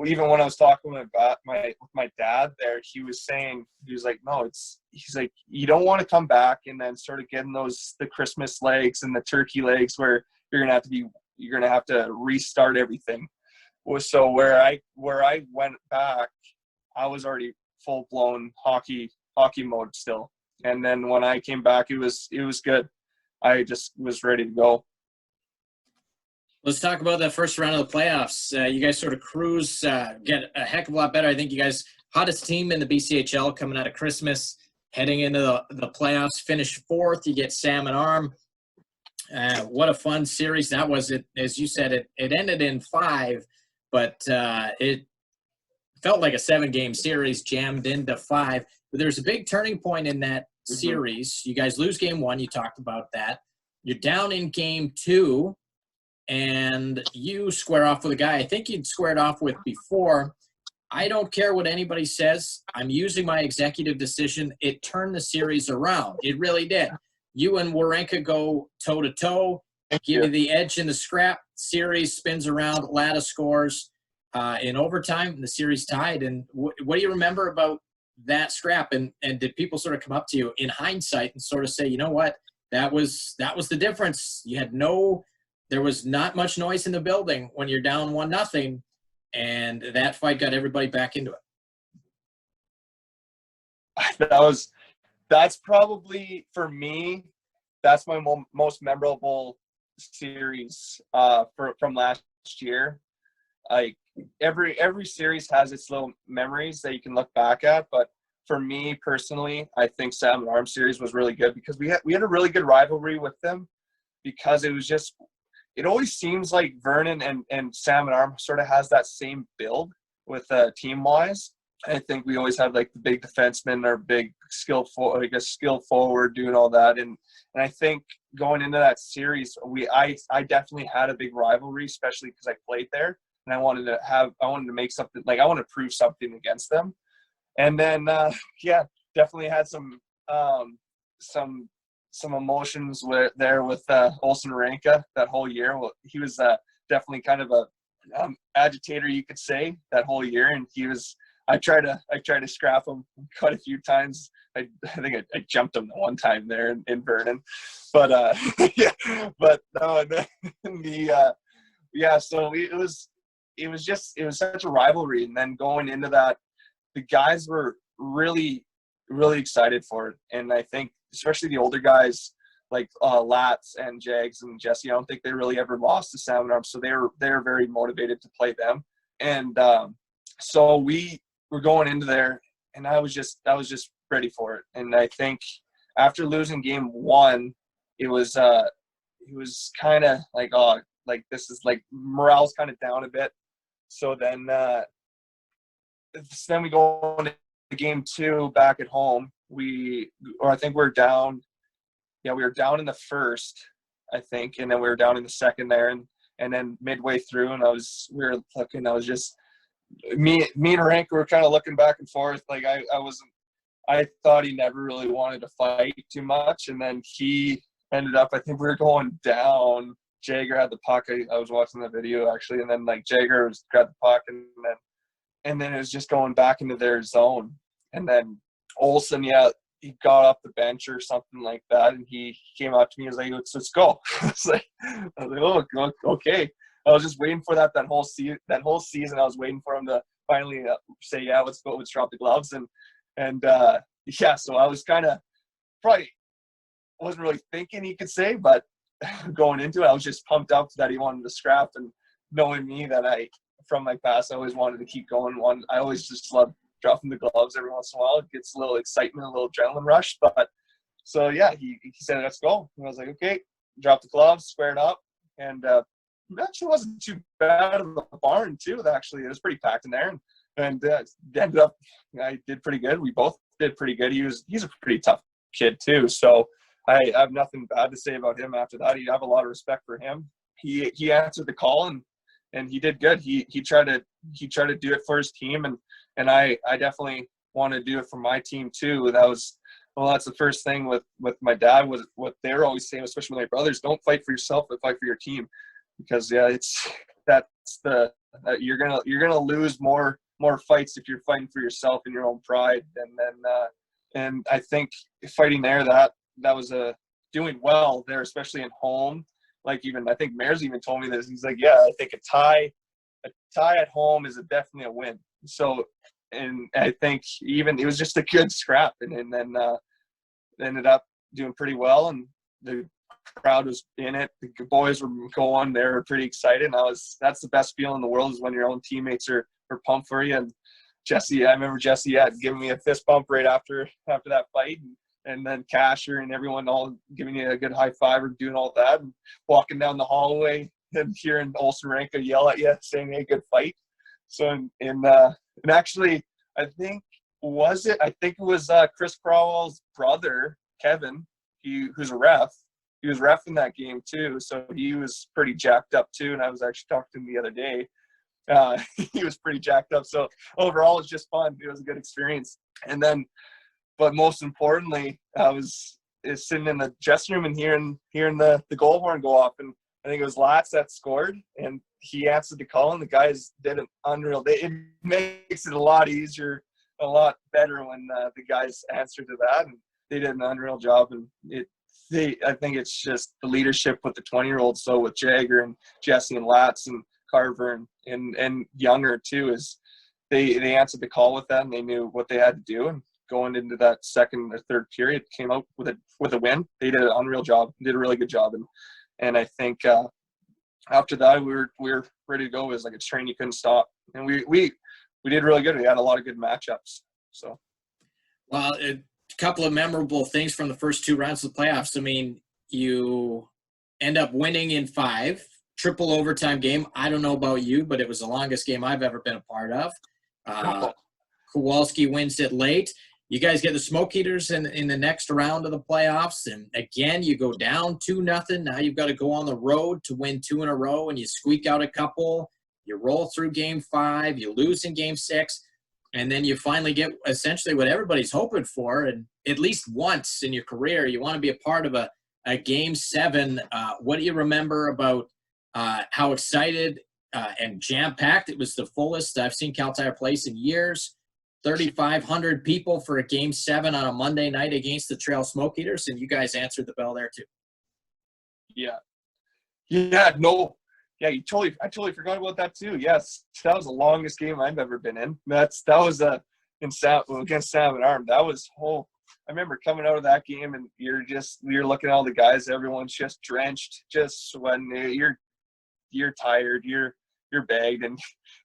even when I was talking with my dad there, he was like, no, he's like, you don't want to come back and then sort of getting the Christmas legs and the turkey legs where you're going to have to restart everything. So where I went back, I was already full blown hockey mode still. And then when I came back, it was good. I just was ready to go. Let's talk about that first round of the playoffs. You guys sort of cruise, get a heck of a lot better. I think you guys hottest team in the BCHL coming out of Christmas, heading into the playoffs. Finish fourth. You get Salmon Arm. What a fun series that was. It, as you said, it ended in 5, but it felt like a 7-game series jammed into 5. But there's a big turning point in that series. You guys lose game 1. You talked about that. You're down in game 2. And you square off with a guy I think you'd squared off with before. I don't care what anybody says. I'm using my executive decision. It turned the series around. It really did. You and Warenka go toe-to-toe, give you the edge in the scrap. Series spins around. Latta scores in overtime. The series tied. And what do you remember about that scrap? And did people sort of come up to you in hindsight and sort of say, you know what, that was the difference. You had there was not much noise in the building when you're down 1-0, and that fight got everybody back into it. That's probably, for me, that's my most memorable series from last year. Like every series has its little memories that you can look back at, but for me personally, I think Salmon Arm series was really good because we had a really good rivalry with them, because it always seems like Vernon and Salmon Arm sort of has that same build with team-wise. I think we always have like the big defenseman or big skill forward doing all that. And I think going into that series, I definitely had a big rivalry, especially because I played there and I wanted to make something, like I want to prove something against them. And then, definitely had some emotions there with Olsen Ranka that whole year. Well, he was definitely kind of a agitator, you could say, that whole year. And I tried to scrap him quite a few times. I think I jumped him one time there in Vernon, but but no, and then so it was such a rivalry. And then going into that, the guys were really, really excited for it. And I think especially the older guys like Lats and Jags and Jesse, I don't think they really ever lost to Salmon Arm, so they were very motivated to play them. And so we were going into there, and I was just ready for it. And I think after losing game 1, it was kind of like, oh, like this is like morale's kind of down a bit. So then we go into game 2 back at home. I think we're down. Yeah, we were down in the first, I think, and then we were down in the second there, and then midway through, and me and Rank were kind of looking back and forth. Like I thought he never really wanted to fight too much, and then he ended up, I think we were going down. Jagger had the puck. I was watching the video actually, and then like Jagger grabbed the puck, and then it was just going back into their zone, and then Olsen, he got off the bench or something like that, and he came up to me and was like, let's go. I was like, oh, okay. I was just waiting for that whole season. I was waiting for him to finally say, yeah, let's go, let's drop the gloves. So I was kind of probably wasn't really thinking he could say, but going into it, I was just pumped up that he wanted to scrap, and knowing me that from my past, I always wanted to keep going. I always just loved dropping the gloves every once in a while. It gets a little excitement, a little adrenaline rush. But so yeah, he said, let's go. And I was like, okay, drop the gloves, squared up, and it actually wasn't too bad of the barn too. Actually, it was pretty packed in there, and ended up, I did pretty good. We both did pretty good. He's a pretty tough kid too. So I have nothing bad to say about him after that. I have a lot of respect for him. He answered the call, and he did good. He tried to do it for his team, and I definitely want to do it for my team too. That's the first thing with my dad, was what they're always saying, especially with my brothers: don't fight for yourself, but fight for your team. Because you're gonna lose more fights if you're fighting for yourself and your own pride. And I think fighting there, that was doing well there, especially in home. Like, even I think Mayor's even told me this. He's like, yeah, I think a tie at home is definitely a win. So, and I think even it was just a good scrap, and then ended up doing pretty well. And the crowd was in it. The boys were going. They were pretty excited. And that's the best feeling in the world, is when your own teammates are pumped for you. And Jesse, I remember Jesse had given me a fist bump right after that fight. And then Casher and everyone all giving you a good high five or doing all that, and walking down the hallway and hearing Olsen Ranka yell at you saying, "Hey, good fight." So and actually, I think it was Chris Crowell's brother, Kevin, who's a ref. He was reffing that game too, so he was pretty jacked up too. And I was actually talking to him the other day. He was pretty jacked up. So overall, it was just fun. It was a good experience. And then, but most importantly, I was sitting in the dressing room and hearing the goal horn go off, and I think it was Latz that scored, and he answered the call, and the guys did an unreal. It makes it a lot easier, a lot better when the guys answer to that, and they did an unreal job. And I think it's just the leadership with the 20-year-olds. So with Jagger and Jesse and Latz and Carver and Younger too, is they answered the call with that, and they knew what they had to do. And going into that second or third period, came out with a win. They did an unreal job, did a really good job, and I think after that we were ready to go. It was like a train you couldn't stop, and we did really good. We had a lot of good matchups. So, well, a couple of memorable things from the first two rounds of the playoffs. I mean, you end up winning in 5, triple overtime game. I don't know about you, but it was the longest game I've ever been a part of. Kowalski wins it late. You guys get the Smoke Eaters in the next round of the playoffs, and again you go down 2-0. Now you've got to go on the road to win 2 in a row, and you squeak out a couple. You roll through Game 5, you lose in Game 6, and then you finally get essentially what everybody's hoping for. And at least once in your career, you want to be a part of a Game 7. What do you remember about how excited and jam-packed? It was the fullest I've seen Cal Tire Place in years. 3,500 people for a Game 7 on a Monday night against the Trail Smoke Eaters, and you guys answered the bell there too. Yeah, I totally forgot about that too. Yes, that was the longest game I've ever been in. That was against Salmon Arm. That was I remember coming out of that game, and you're looking at all the guys. Everyone's just drenched, just sweating. You're tired. You're bagged,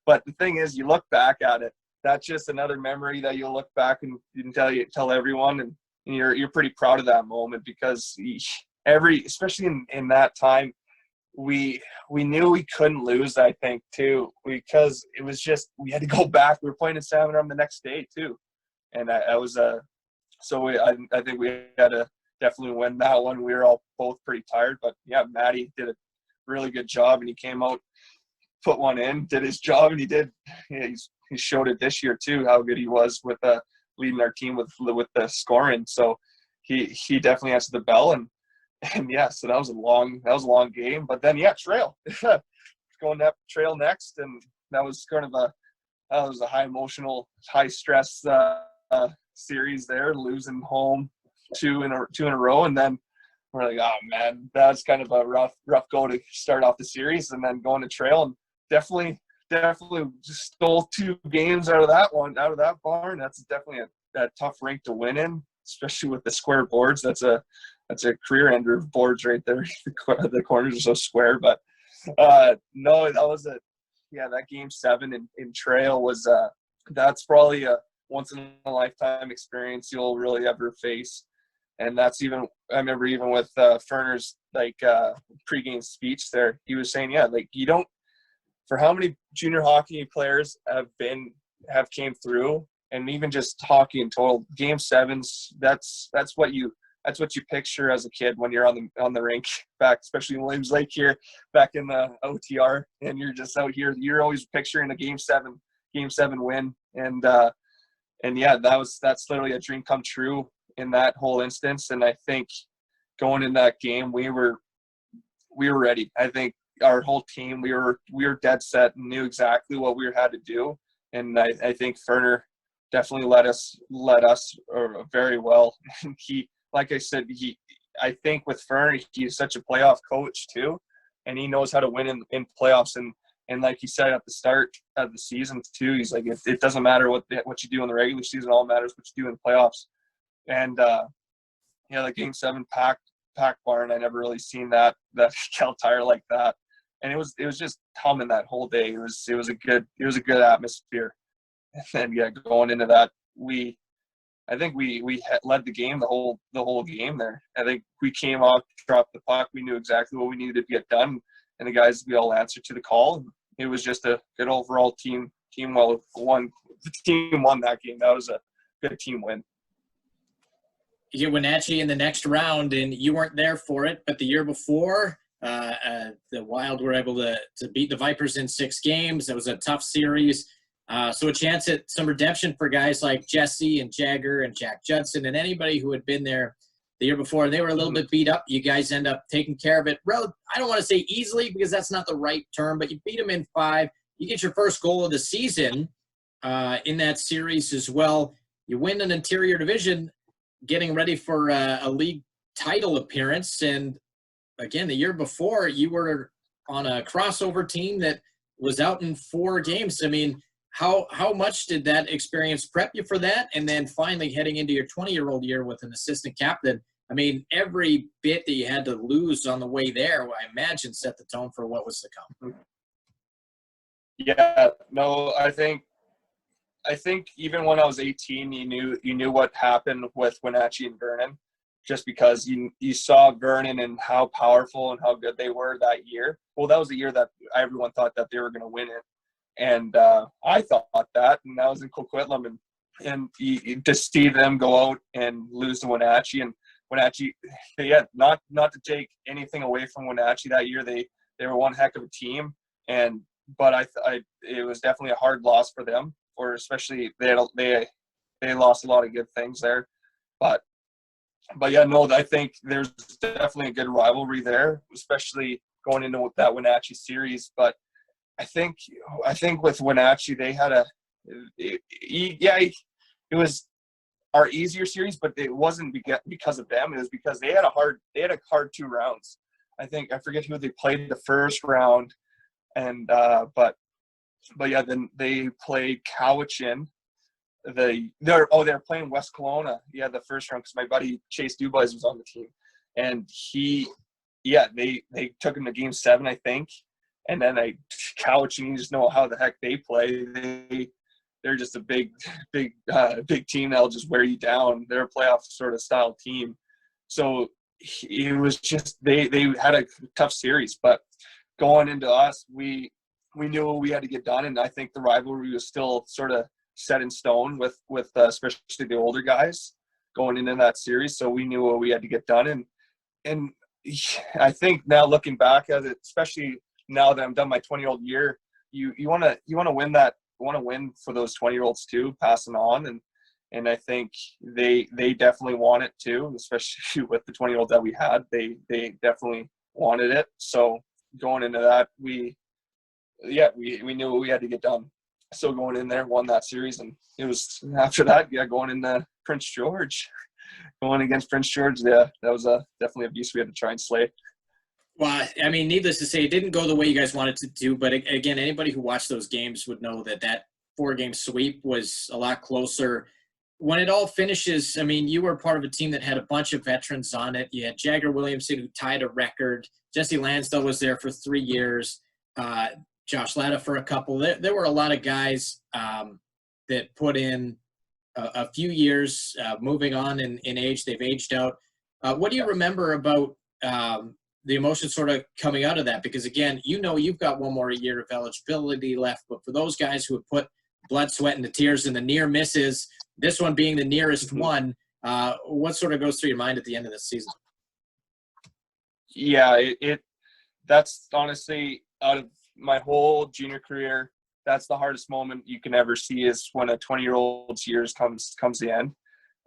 but the thing is, you look back at it. That's just another memory that you'll look back and you can tell everyone, and you're pretty proud of that moment, because especially in that time, we knew we couldn't lose, I think, too, because it was just, we had to go back. We were playing in Salmon Arm the next day too, and I think we had to definitely win that one. We were all both pretty tired, but yeah, Matty did a really good job, and he came out, put one in, did his job, and he showed it this year too, how good he was with leading our team with the scoring. So he definitely answered the bell, and yeah, so that was a long game. But then Trail going up Trail next, and that was a high emotional, high stress series there, losing home two in a row, and then we're like, oh man, that's kind of a rough go to start off the series, and then going to Trail, and definitely just stole 2 games out of that barn. That's definitely a tough rink to win in, especially with the square boards. That's a career ender of boards right there. The corners are so square. But no, that was that Game 7 in Trail was that's probably a once in a lifetime experience you'll really ever face. And that's I remember even with Ferner's pregame speech there, he was saying, you don't, for how many junior hockey players have came through, and even just hockey in total, Game 7s, that's what you picture as a kid when you're on the rink back, especially in Williams Lake here, back in the OTR, and you're just out here. You're always picturing a Game 7 win, and that's literally a dream come true in that whole instance. And I think going in that game, we were ready. I think our whole team, we were dead set and knew exactly what we had to do. And I think Ferner definitely led us very well. And like I said, I think with Ferner, he's such a playoff coach too, and he knows how to win in playoffs. And like he said at the start of the season too, he's like, it doesn't matter what you do in the regular season, all matters what you do in the playoffs. And the Game 7 packed pack barn. I never really seen that Cal Tire like that, and it was just humming that whole day. It was a good atmosphere. And then yeah, going into that, I think we led the game the whole game there. I think we came off, dropped the puck. We knew exactly what we needed to get done, and the guys, we all answered to the call. It was just a good overall team. The team won that game. That was a good team win. You get Wenatchee in the next round, and you weren't there for it, but the year before, the Wild were able to beat the Vipers in 6 games. That was a tough series. So a chance at some redemption for guys like Jesse and Jagger and Jack Judson and anybody who had been there the year before. And they were a little bit beat up. You guys end up taking care of it. I don't want to say easily because that's not the right term, but you beat them in 5. You get your first goal of the season in that series as well. You win an interior division, getting ready for a league title appearance. And again, the year before, you were on a crossover team that was out in 4 games. I mean, how much did that experience prep you for that? And then finally heading into your 20-year-old year with an assistant captain, I mean, every bit that you had to lose on the way there, I imagine set the tone for what was to come. Yeah, no, I think even when I was 18, you knew what happened with Wenatchee and Vernon, just because you saw Vernon and how powerful and how good they were that year. Well, that was the year that everyone thought that they were going to win it, and I thought that, and that was in Coquitlam, and to see them go out and lose to Wenatchee, and Wenatchee, yeah, not to take anything away from Wenatchee that year, they were one heck of a team, but it was definitely a hard loss for them, or especially they lost a lot of good things there, but yeah, no, I think there's definitely a good rivalry there, especially going into that Wenatchee series. But I think with Wenatchee, they had it was our easier series, but it wasn't because of them. It was because they had a hard 2 rounds. I forget who they played the first round, and but yeah, then they played Cowichan. They're playing West Kelowna. Yeah, the first round, because my buddy Chase Dubais was on the team, and they took him to Game 7, I think, and then Cowichan, you just know how the heck they play. They're just a big team that'll just wear you down. They're a playoff sort of style team, so it was just they had a tough series. But going into us, we knew what we had to get done, and I think the rivalry was still sort of set in stone with especially the older guys going into that series. So we knew what we had to get done, and I think now looking back at it, especially now that I'm done my 20-year-old year, you want to win that. You want to win for those 20-year-olds too, passing on, and I think they definitely want it too, especially with the 20-year-olds that we had. They definitely wanted it. So going into that, we knew what we had to get done. So going in there, won that series, and it was after that, going into Prince George, going against Prince George. Yeah, that was definitely a beast we had to try and slay. Well, I mean, needless to say, it didn't go the way you guys wanted to do. But again, anybody who watched those games would know that 4-game sweep was a lot closer. When it all finishes, I mean, you were part of a team that had a bunch of veterans on it. You had Jagger Williamson, who tied a record. Jesse Lansdale was there for 3 years. Josh Latta for a couple. There were a lot of guys that put in a few years moving on in age. They've aged out. What do you remember about the emotion sort of coming out of that? Because, again, you've got one more year of eligibility left. But for those guys who have put blood, sweat, and the tears and the near misses, this one being the nearest one, what sort of goes through your mind at the end of the season? Yeah, that's honestly, out of my whole junior career, that's the hardest moment you can ever see, is when a 20-year-old's years comes to the end.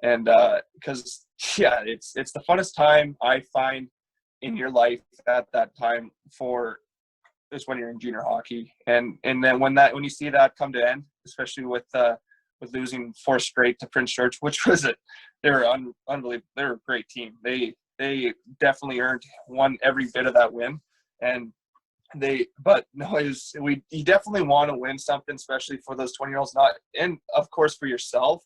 And because it's the funnest time I find in your life at that time is when you're in junior hockey, and then when you see that come to end, especially with losing 4 straight to Prince George, which was they were unbelievable. They were a great team. They definitely won every bit of that win, and you definitely want to win something, especially for those 20-year-olds, and of course for yourself,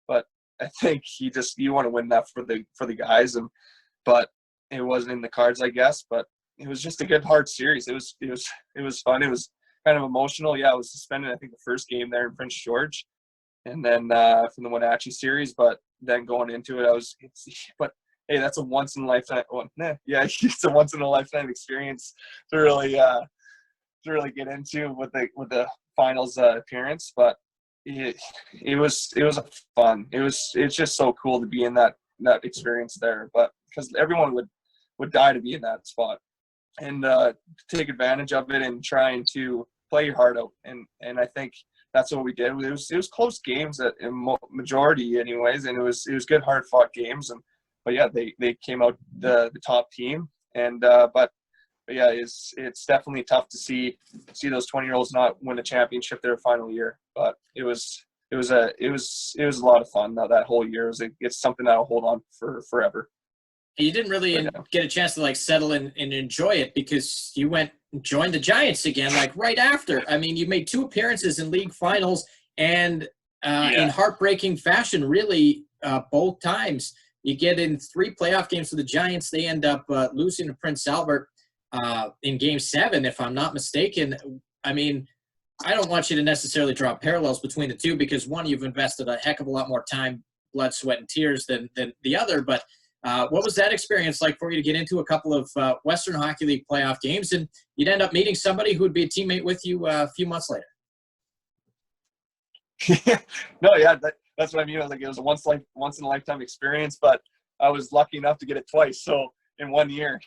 but I think you want to win that for the guys. But it wasn't in the cards, I guess, but it was just a good hard series. It was fun. It was kind of emotional. Yeah, I was suspended, I think, the first game there in Prince George, and then from the Wenatchee series. But then going into it, but hey, that's a once in a lifetime. Well, yeah, it's a once in a lifetime experience to really get into with the finals appearance. But it was a fun. It's just so cool to be in that experience there. But because everyone would die to be in that spot and take advantage of it and trying to play your heart out. And I think that's what we did. It was close games in majority anyways, and it was good hard fought games. But yeah, they came out the top team. And but yeah, it's definitely tough to see those 20-year-olds not win a championship their final year. But it was a lot of fun. That whole year it's something that I'll hold on for forever. You didn't really get a chance to settle in and enjoy it because you went and joined the Giants again right after. I mean, you made 2 appearances in league finals and in heartbreaking fashion, really, both times. You get in 3 playoff games for the Giants. They end up losing to Prince Albert in Game 7, if I'm not mistaken. I mean, I don't want you to necessarily draw parallels between the two because one, you've invested a heck of a lot more time, blood, sweat, and tears than the other. But what was that experience like for you to get into a couple of Western Hockey League playoff games and you'd end up meeting somebody who would be a teammate with you a few months later? No, yeah, that's what I mean. I was it was a once in a lifetime experience, but I was lucky enough to get it twice. So in 1 year,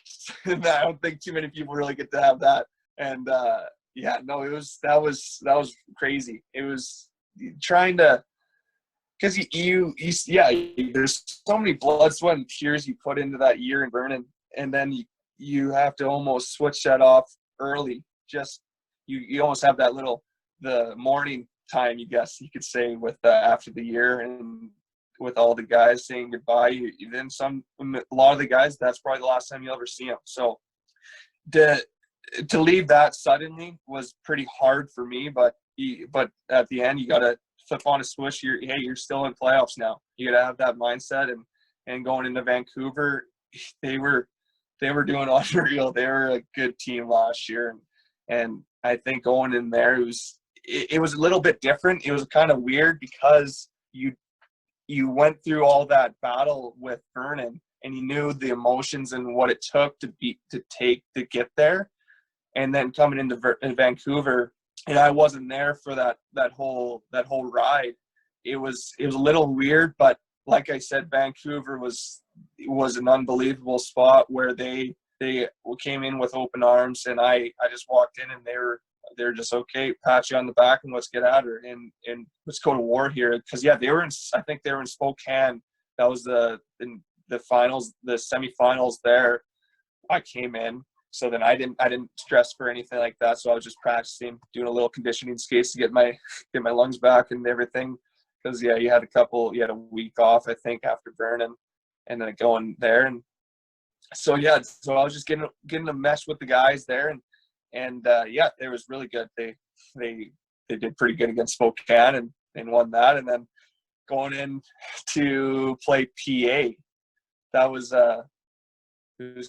I don't think too many people really get to have that. And that was crazy. It was trying to, because there's so many blood, sweat, and tears you put into that year in Vernon, and then you have to almost switch that off early. Just you almost have that the morning time, you guess you could say, with after the year and with all the guys saying goodbye. A lot of the guys, that's probably the last time you'll ever see them. So to leave that suddenly was pretty hard for me, but at the end you got to flip on a switch. You're still in playoffs now. You got to have that mindset. And going into Vancouver, they were doing unreal. They were a good team last year, and I think going in there it was a little bit different. It was kind of weird because you went through all that battle with Vernon and you knew the emotions and what it took to get there, and then coming into Vancouver. And I wasn't there for that whole ride. It was a little weird, but like I said, Vancouver was an unbelievable spot where they came in with open arms, and I just walked in and they're just, okay, pat you on the back and let's get at her and let's go to war here. Because I think they were in Spokane. That was the finals, the semifinals there. I came in. So then I didn't stress for anything like that. So I was just practicing, doing a little conditioning skates to get my lungs back and everything. Because you had a week off, I think, after Vernon, and then going there. And so I was just getting to mesh with the guys there, and it was really good. They did pretty good against Spokane and won that, and then going in to play PA, that was it was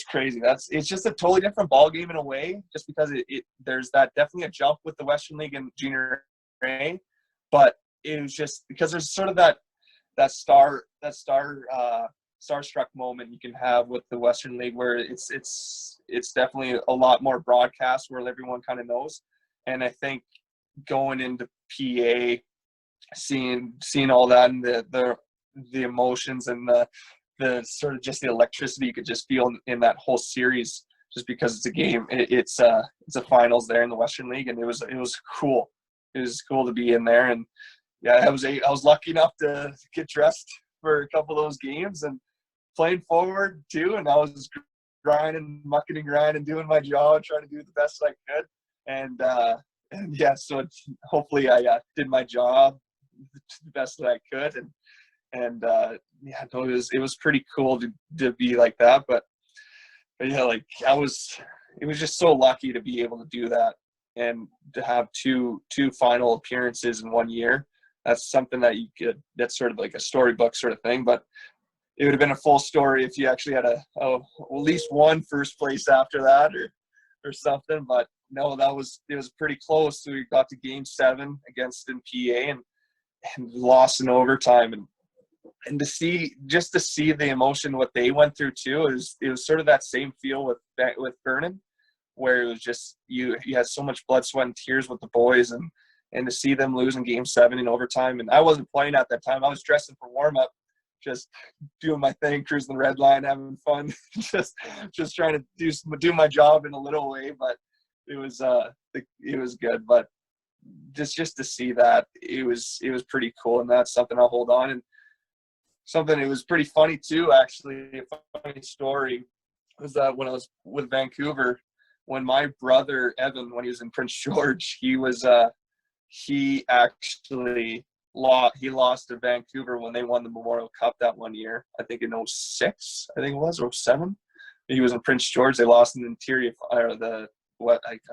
crazy. It's just a totally different ball game in a way, just because there's definitely a jump with the Western League and Junior A, but it was just because there's sort of that starstruck moment you can have with the Western League, where it's definitely a lot more broadcast where everyone kind of knows. And I think going into PA, seeing all that and the emotions and the sort of just the electricity you could just feel in that whole series, just because it's a game. It's a finals there in the Western League, and it was cool. It was cool to be in there, and I was lucky enough to get dressed for a couple of those games and playing forward too. And I was mucking and grinding, doing my job, trying to do the best I could. So hopefully I did my job the best that I could, it was pretty cool to be like that. But it was just so lucky to be able to do that and to have two final appearances in 1 year. That's something that's sort of like a storybook sort of thing, but it would have been a full story if you actually had at least one first place after that or something. But no, it was pretty close. So we got to game 7 against in PA and lost in overtime. And to see the emotion, what they went through too, it was sort of that same feel with Vernon, where it was just, you had so much blood, sweat, and tears with the boys, and to see them lose in game 7 in overtime. And I wasn't playing at that time. I was dressing for warm up, just doing my thing, cruising the red line, having fun, just trying to do my job in a little way. But it was good. But just to see that, it was pretty cool, and that's something I'll hold on. And something, it was pretty funny too, actually. A funny story was that when I was with Vancouver, when my brother Evan, when he was in Prince George, he actually lost to Vancouver when they won the Memorial Cup that one year. I think in 06, I think it was, or 07. He was in Prince George. They lost in the interior, or I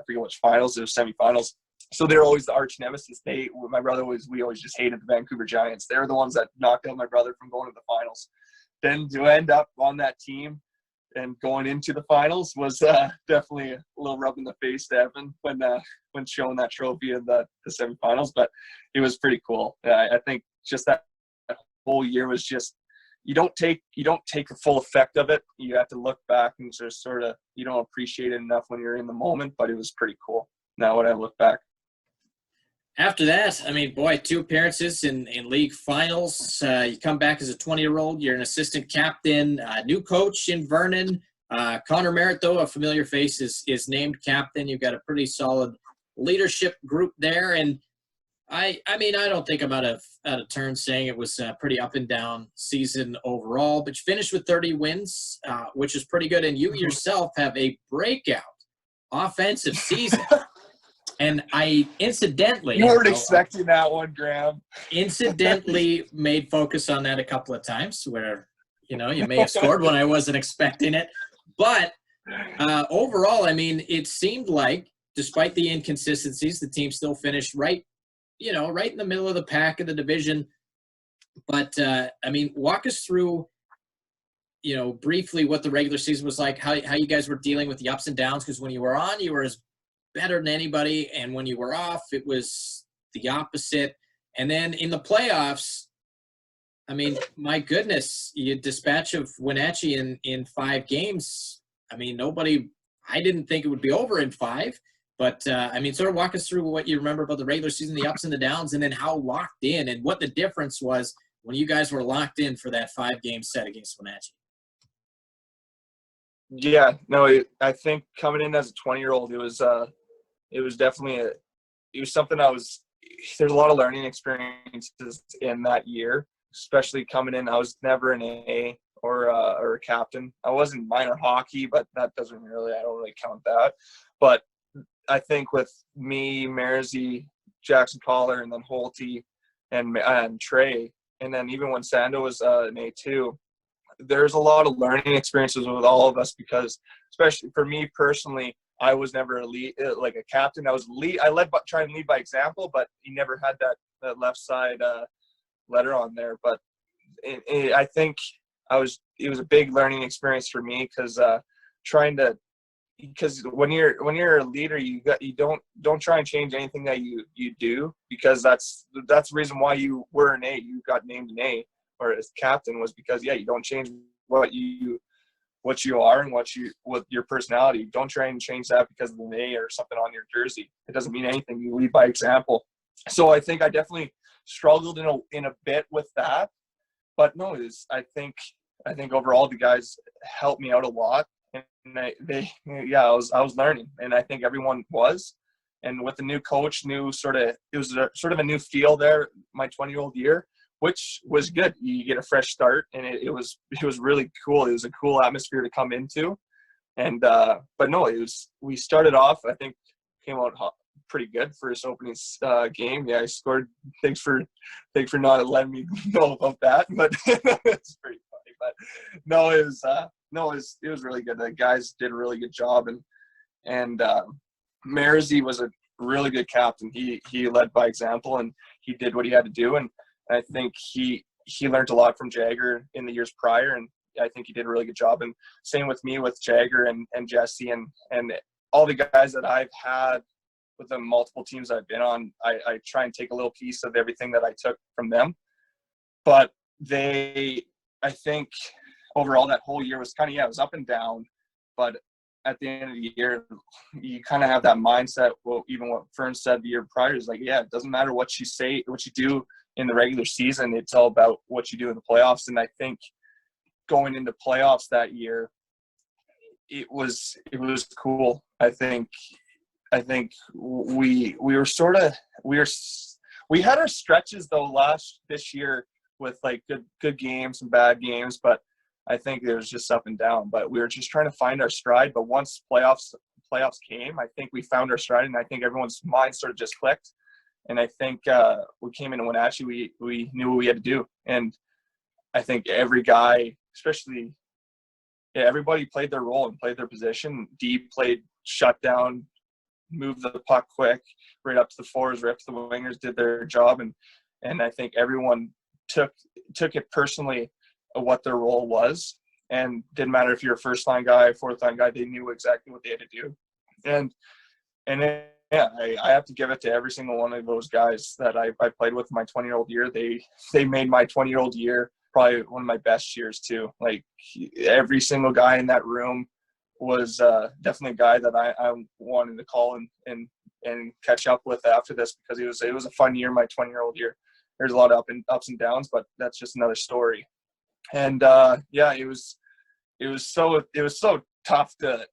forget which finals. It was semifinals. So they're always the arch nemesis. We always just hated the Vancouver Giants. They're the ones that knocked out my brother from going to the finals. Then to end up on that team and going into the finals was definitely a little rub in the face to Evan when showing that trophy in the semifinals. But it was pretty cool. I think just that whole year was just, you don't take the full effect of it. You have to look back and just sort of, you don't appreciate it enough when you're in the moment. But it was pretty cool now when I look back. After that, I mean, boy, 2 appearances in league finals. You come back as a 20-year-old. You're an assistant captain, new coach in Vernon. Connor Merritt, though, a familiar face, is named captain. You've got a pretty solid leadership group there. And I mean, I don't think I'm out of turn saying it was a pretty up and down season overall. But you finished with 30 wins, which is pretty good. And you yourself have a breakout offensive season. And I incidentally – You weren't expecting that one, Graham. Incidentally made focus on that a couple of times where, you may have scored when I wasn't expecting it. But overall, I mean, it seemed like, despite the inconsistencies, the team still finished right in the middle of the pack of the division. But, I mean, walk us through, briefly what the regular season was like, how you guys were dealing with the ups and downs, because when you were on, you were as better than anybody, and when you were off, it was the opposite. And then in the playoffs, I mean, my goodness, you dispatch of Wenatchee in 5 games. I mean, I didn't think it would be over in 5, but I mean, sort of walk us through what you remember about the regular season, the ups and the downs, and then how locked in and what the difference was when you guys were locked in for that 5-game set against Wenatchee. Yeah, no, I think coming in as a 20-year-old, it was definitely something there's a lot of learning experiences in that year, especially coming in. I was never an A or a captain. I wasn't minor hockey, but I don't really count that. But I think with me, Mersey, Jackson Collar, and then Holty and Trey, and then even when Sando was an A2, there's a lot of learning experiences with all of us, because especially for me personally, I was never a lead, like a captain. I was lead. I led, trying to lead by example, but he never had that left side letter on there. But I think it was a big learning experience for me, because when you're a leader, you don't try and change anything that you do, because that's the reason why you were an A. You got named an A or as captain, was because you don't change what you are and what your personality. Don't try and change that because of an A or something on your jersey. It doesn't mean anything. You lead by example. So I think I definitely struggled in a bit with that, but no, I think overall the guys helped me out a lot, and I was learning, and I think everyone was. And with the new coach, it was sort of a new feel there, my 20-year-old year, which was good. You get a fresh start, and it was really cool. It was a cool atmosphere to come into, and but no, we started off, I think, came out pretty good for his opening game. Yeah, I scored. Thanks for not letting me know about that, but it's pretty funny. But no, it was really good. The guys did a really good job, and Mersey was a really good captain. He led by example, and he did what he had to do, and I think he he learned a lot from Jagger in the years prior, and I think he did a really good job. And same with me with Jagger and Jesse and all the guys that I've had with the multiple teams I've been on. I try and take a little piece of everything that I took from them. But I think overall that whole year was kind of, it was up and down. But at the end of the year, you kind of have that mindset. Well, even what Fern said the year prior is like, it doesn't matter what you say, what you do in the regular season. It's all about what you do in the playoffs. And I think going into playoffs that year, it was cool. I think we had our stretches though this year with like good games and bad games, but I think it was just up and down. But we were just trying to find our stride. But once playoffs came, I think we found our stride, and I think everyone's mind sort of just clicked. And I think we came into Wenatchee, we knew what we had to do, and I think every guy, especially, everybody played their role and played their position. D played shutdown, moved the puck quick, right up to the fours, right up to the wingers, did their job, and I think everyone took it personally what their role was, and didn't matter if you're a first line guy, fourth line guy, they knew exactly what they had to do. And I have to give it to every single one of those guys that I played with my 20-year-old year. They made my 20-year-old year probably one of my best years too. Like every single guy in that room was definitely a guy that I wanted to call and catch up with after this, because it was a fun year, my 20-year-old year. There's a lot of ups and downs, but that's just another story. And it was so tough to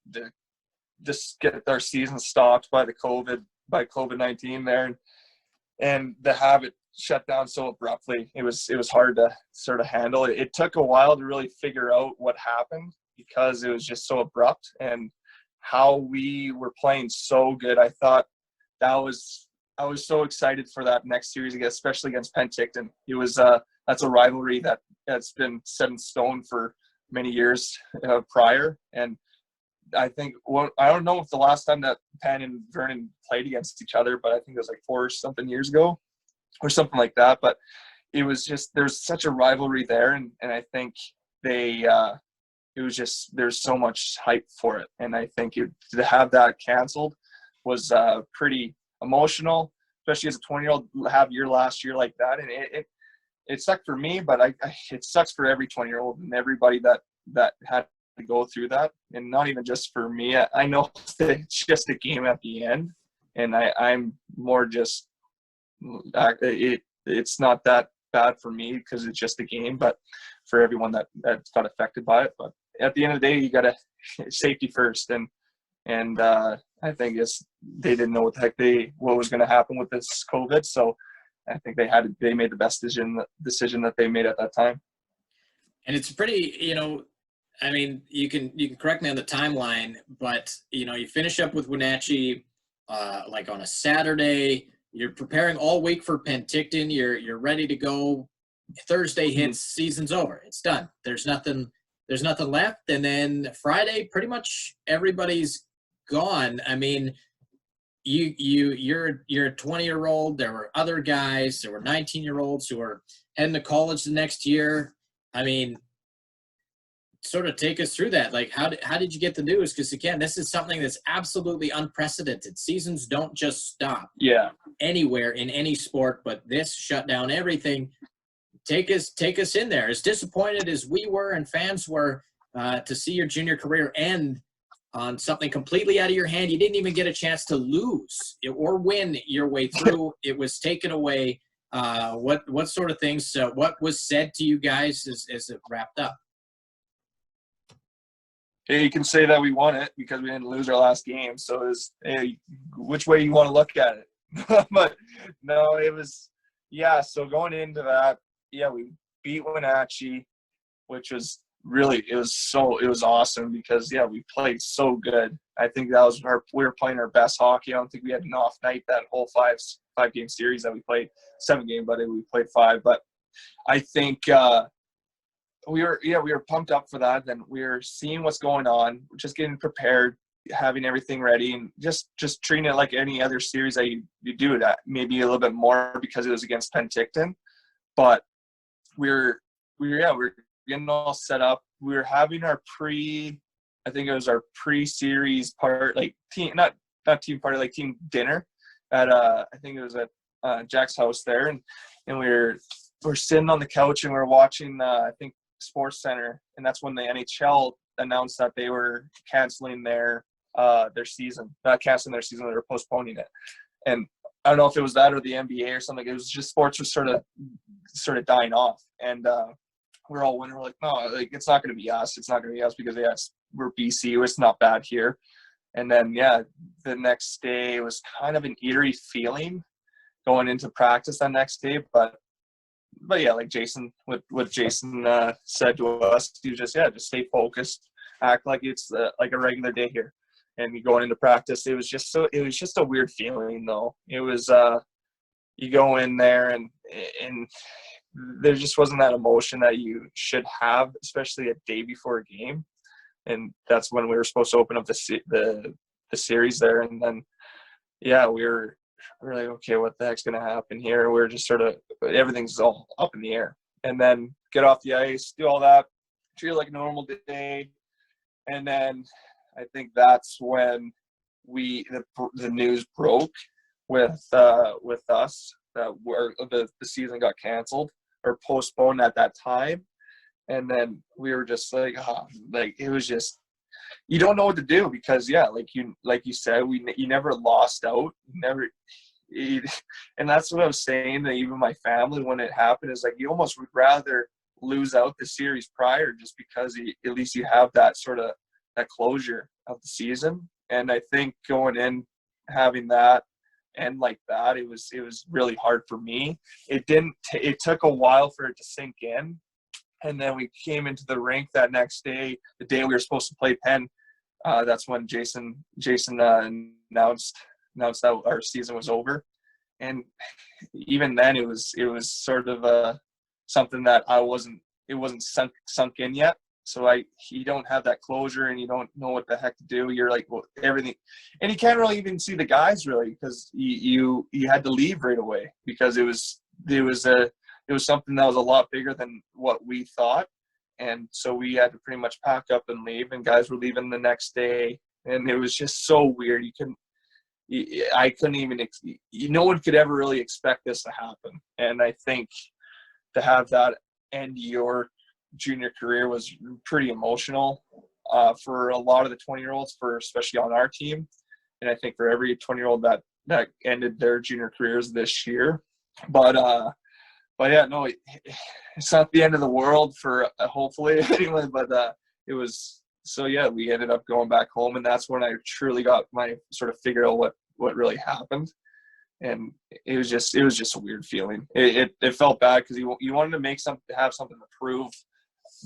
just get our season stopped by COVID-19 there, and to have it shut down so abruptly. It was hard to sort of handle. It took a while to really figure out what happened, because it was just so abrupt, and how we were playing so good. I thought I was so excited for that next series, especially against Penticton. It was that's a rivalry that's been set in stone for many years prior. And I think, I don't know if the last time that Penn and Vernon played against each other, but I think it was like 4-something years ago or something like that. But it was just, there's such a rivalry there. And I think it was just, there's so much hype for it. And I think to have that canceled was pretty emotional, especially as a 20-year-old, have your last year like that. And it sucked for me, but it sucks for every 20-year-old and everybody that had to go through that. And not even just for me. I know that it's just a game at the end, and I'm more just it's not that bad for me because it's just a game, but for everyone that got affected by it. But at the end of the day, you got to safety first, and I think they didn't know what the heck what was going to happen with this COVID, so I think they made the best decision that they made at that time. And it's pretty, I mean, you can correct me on the timeline, but you finish up with Wenatchee like on a Saturday. You're preparing all week for Penticton. You're ready to go. Thursday hits, season's over. It's done. There's nothing left. And then Friday, pretty much everybody's gone. I mean, you're a 20-year-old. There were other guys. There were 19-year-olds who were heading to college the next year. I mean, sort of take us through that. Like, how did you get the news? Because again, this is something that's absolutely unprecedented. Seasons don't just stop. Anywhere in any sport, but this shut down everything. Take us in there. As disappointed as we were and fans were to see your junior career end on something completely out of your hand. You didn't even get a chance to lose or win your way through. It was taken away. What sort of things? What was said to you guys as it wrapped up? Hey, you can say that we won it because we didn't lose our last game. So it's, hey, which way you want to look at it? But no, it was, so going into that, we beat Wenatchee, which was really, it was awesome because, we played so good. I think that was we were playing our best hockey. I don't think we had an off night that whole five-game series that we played. 7-game, but we played 5. But I think we were pumped up for that. Then we were seeing what's going on, just getting prepared, having everything ready, and just treating it like any other series that you do. That maybe a little bit more because it was against Penticton, but we're getting all set up. We were having our I think it was our pre-series part, like team, not team party, like team dinner at I think it was at Jack's house there, and we're sitting on the couch and we're watching I think Sports Center, and that's when the NHL announced that they were canceling their season, not canceling their season, they were postponing it. And I don't know if it was that or the NBA or something. It was just sports was sort of dying off, and we're all wondering, like, no, like it's not going to be us. It's not going to be us because we're BC. It's not bad here. And then the next day was kind of an eerie feeling going into practice that next day, but yeah, like Jason, what Jason said to us, he was just stay focused, act like it's like a regular day here. And going into practice, it was just a weird feeling though. It was you go in there and there just wasn't that emotion that you should have, especially a day before a game. And that's when we were supposed to open up the series there. And then we were like, okay, what the heck's gonna happen here? We're just sort of, everything's all up in the air. And then get off the ice, do all that, treat it like a normal day. And then I think that's when the news broke with us that the season got canceled or postponed at that time. And then we were just like, like it was just, you don't know what to do because like you said, you never lost out, and that's what I was saying to even my family when it happened, is like you almost would rather lose out the series prior just because at least you have that sort of that closure of the season. And I think going in having that and like that, it was really hard for me. It took a while for it to sink in. And then we came into the rink that next day, the day we were supposed to play Penn. That's when Jason announced that our season was over. And even then, it was sort of something that it wasn't sunk in yet. So you don't have that closure, and you don't know what the heck to do. You're like, well, everything, and you can't really even see the guys really because you had to leave right away because it was something that was a lot bigger than what we thought. And so we had to pretty much pack up and leave, and guys were leaving the next day. And it was just so weird. I couldn't even, no one could ever really expect this to happen. And I think to have that end your junior career was pretty emotional for a lot of the 20-year-olds, especially on our team. And I think for every 20-year-old that ended their junior careers this year. But yeah, no, it's not the end of the world for hopefully anyway. But it was, so yeah, we ended up going back home, and that's when I truly got my sort of figure out what really happened. And it was just a weird feeling. It felt bad because you wanted to have something to prove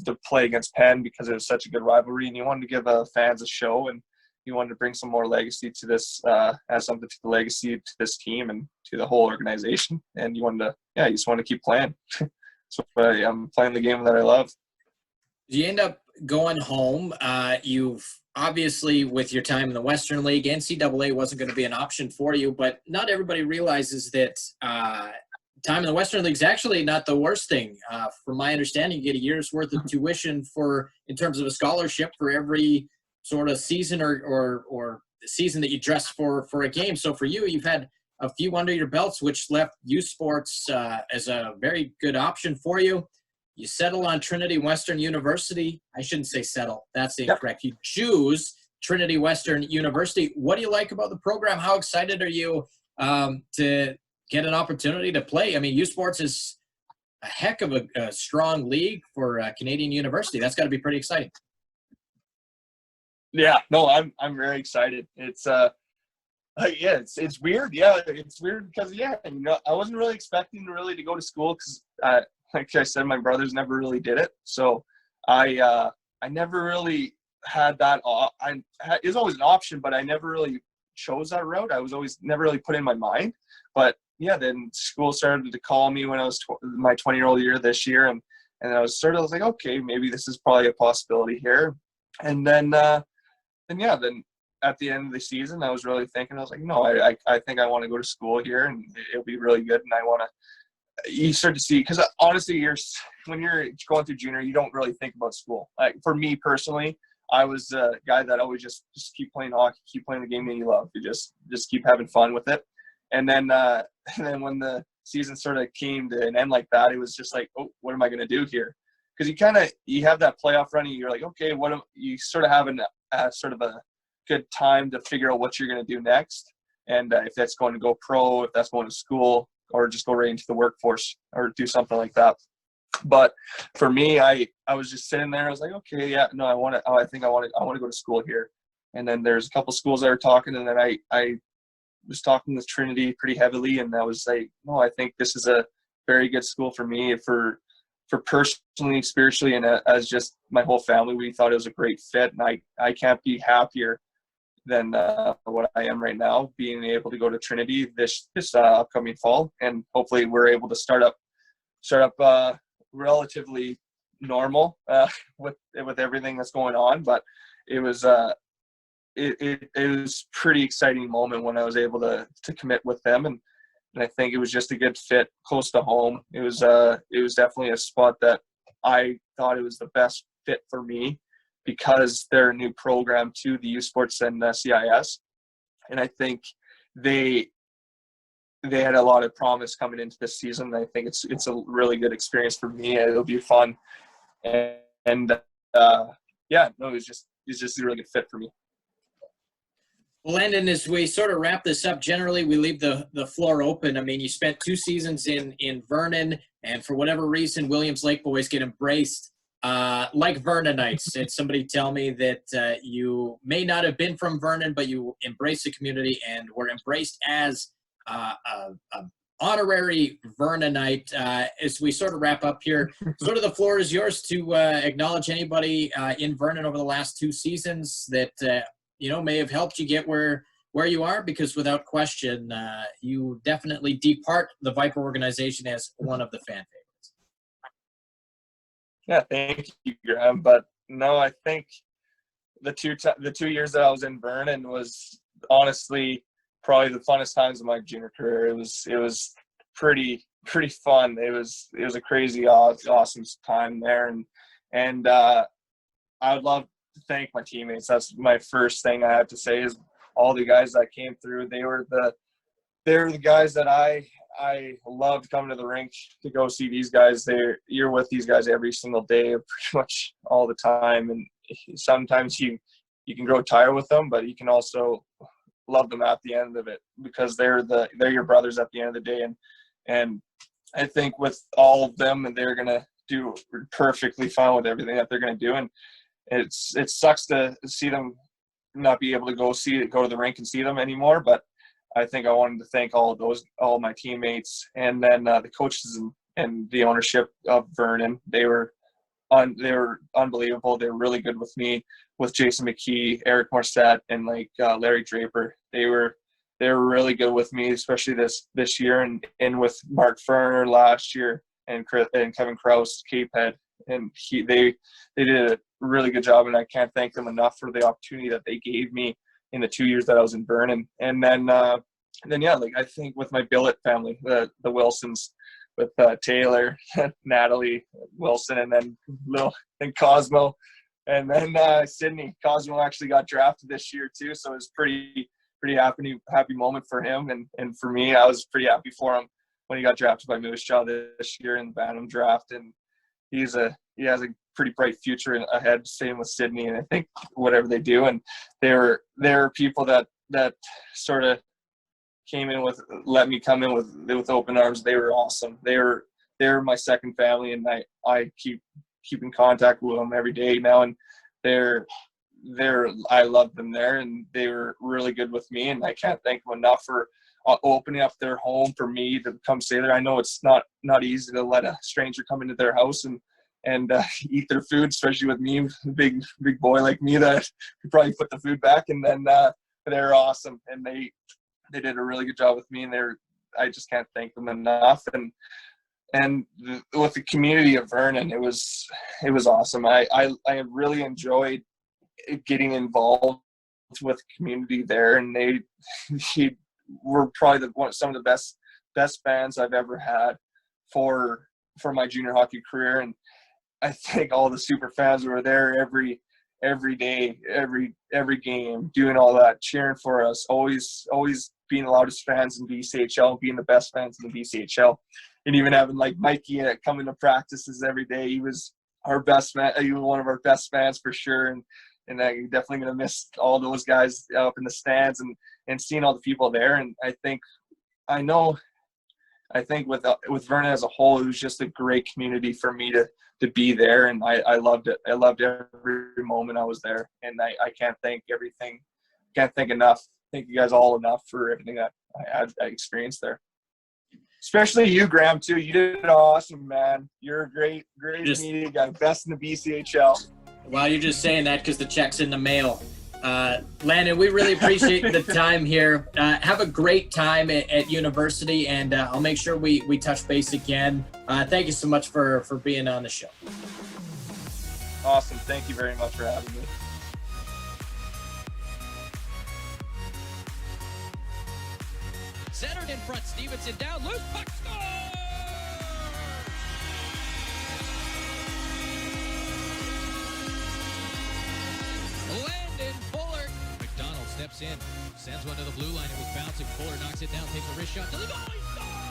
to play against Penn because it was such a good rivalry, and you wanted to give fans a show, and you wanted to bring some more legacy to this, add something to the legacy to this team and to the whole organization. And you just want to keep playing. So I'm playing the game that I love. You end up going home. You've obviously, with your time in the Western League, NCAA wasn't going to be an option for you, but not everybody realizes that time in the Western League is actually not the worst thing. From my understanding, you get a year's worth of tuition in terms of a scholarship for every sort of season or season that you dress for a game. So for you, you've had a few under your belts, which left U Sports as a very good option for you. You settle on Trinity Western University. I shouldn't say settle. That's incorrect. You choose Trinity Western University. What do you like about the program? How excited are you to get an opportunity to play? I mean, U Sports is a heck of a strong league for Canadian University. That's got to be pretty exciting. Yeah, no, I'm very excited. It's it's weird. Yeah, it's weird because I wasn't really expecting to go to school because like I said, my brothers never really did it. So I never really had that. It was always an option, but I never really chose that route. I was always never really put in my mind. But yeah, then school started to call me when I was my 20-year-old year this year, and I was like, okay, maybe this is probably a possibility here. And then at the end of the season, I was really thinking, I was like, no, I think I want to go to school here, and it'll be really good, and I want to you start to see, because honestly, when you're going through junior, you don't really think about school. Like for me personally, I was a guy that always just keep playing hockey, keep playing the game that you love. You just keep having fun with it. And then when the season sort of came to an end like that, it was just like, oh, what am I going to do here? Because you have that playoff run, and you're like, okay, you sort of have sort of a good time to figure out what you're going to do next, and if that's going to go pro, if that's going to school, or just go right into the workforce or do something like that. But for me, I was just sitting there. I was like, okay, yeah, no, I think I want to go to school here. And then there's a couple schools that were talking, and then I was talking with Trinity pretty heavily, and I was like, no, I think this is a very good school for me, for personally, spiritually, and as just my whole family. We thought it was a great fit, and I can't be happier than what I am right now, being able to go to Trinity this upcoming fall, and hopefully we're able to start up relatively normal with everything that's going on. But it was it was pretty exciting moment when I was able to commit with them, and I think it was just a good fit close to home. It was definitely a spot that I thought it was the best fit for me, because they're a new program to the U Sports and CIS, and I think they had a lot of promise coming into this season. I think it's a really good experience for me. It'll be fun, and yeah, no, it's just a really good fit for me. Landon, as we sort of wrap this up, generally we leave the floor open. I mean, you spent 2 seasons in Vernon, and for whatever reason, Williams Lake boys get embraced like Vernonites. Did somebody tell me that you may not have been from Vernon, but you embraced the community and were embraced as a honorary Vernonite. As we sort of wrap up here, sort of the floor is yours to acknowledge anybody in Vernon over the last 2 seasons that may have helped you get where you are, because without question, you definitely depart the Viper organization as one of the fan favorites. Yeah, thank you, Graham. But no, I think the 2 years that I was in Vernon was honestly probably the funnest times of my junior career. It was pretty fun. It was a crazy, awesome time there, and I would love to thank my teammates. That's my first thing I have to say, is all the guys that came through. They were the guys that I loved coming to the rink to go see these guys. You're with these guys every single day, pretty much all the time, and sometimes you can grow tired with them, but you can also love them at the end of it, because they're your brothers at the end of the day. And I think with all of them, and they're gonna do perfectly fine with everything that they're gonna do. And it sucks to see them not be able to go to the rink and see them anymore. But I think I wanted to thank all my teammates, and then the coaches and the ownership of Vernon. They were unbelievable. They were really good with me, with Jason McKee, Eric Morissette, and Larry Draper. They were really good with me, especially this year, and with Mark Ferner last year, and Kevin Krause, Cape Head, and they did a really good job, and I can't thank them enough for the opportunity that they gave me in the 2 years that I was in Vernon. And then yeah, I think with my billet family, the Wilsons, with Taylor, Natalie Wilson, and then Cosmo, and then Sydney. Cosmo actually got drafted this year too, so it was pretty happy moment for him, and for me, I was pretty happy for him when he got drafted by Moose Jaw this year in the Bantam draft, and he has a pretty bright future ahead. Same with Sydney, and I think whatever they do, and there are people that sort of let me come in with open arms. They were awesome. They're my second family, and I keep in contact with them every day now, and I love them there, and they were really good with me, and I can't thank them enough for opening up their home for me to come stay there. I know it's not easy to let a stranger come into their house and eat their food, especially with me, a big boy like me that could probably put the food back. And then they're awesome, and they did a really good job with me, and I just can't thank them enough. And with the community of Vernon, it was awesome. I really enjoyed getting involved with the community there, and they were probably some of the best fans I've ever had for my junior hockey career. And I think all the super fans were there every day, every game, doing all that, cheering for us, always being the loudest fans in BCHL, being the best fans in the BCHL, and even having like Mikey coming to practices every day. He was our best man, he was one of our best fans for sure, and I'm definitely gonna miss all those guys up in the stands and seeing all the people there. And I think with Vernon as a whole, it was just a great community for me to be there, and I loved it. I loved every moment I was there, and I can't thank enough. Thank you guys all enough for everything that I experienced there. Especially you, Graham, too. You did awesome, man. You're a great media guy, best in the BCHL. Well, you're just saying that because the check's in the mail. Landon, we really appreciate the time here. Have a great time at university, and I'll make sure we touch base again. Thank you so much for being on the show. Awesome. Thank you very much for having me. Centered in front, Stevenson down, loose puck, score! Landon Fuller. McDonald steps in, sends one to the blue line. It was bouncing. Fuller knocks it down, takes a wrist shot to the goal. He scores!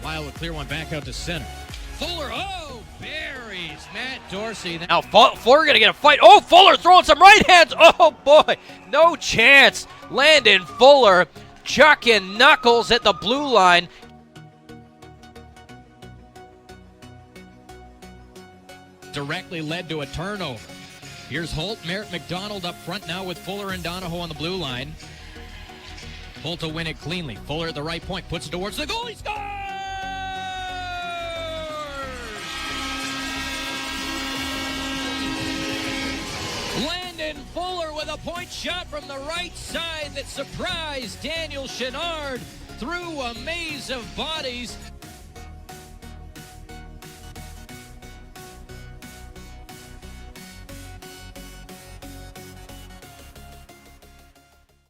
Lyle will clear one back out to center. Fuller, buries Matt Dorsey. Now Fuller gonna get a fight. Oh, Fuller throwing some right hands. Oh boy, no chance. Landon Fuller chucking knuckles at the blue line. Directly led to a turnover. Here's Holt, Merritt, McDonald up front now with Fuller and Donahoe on the blue line. Holt to win it cleanly. Fuller at the right point, puts it towards the goal. He scores! Landon Fuller with a point shot from the right side that surprised Daniel Chenard through a maze of bodies.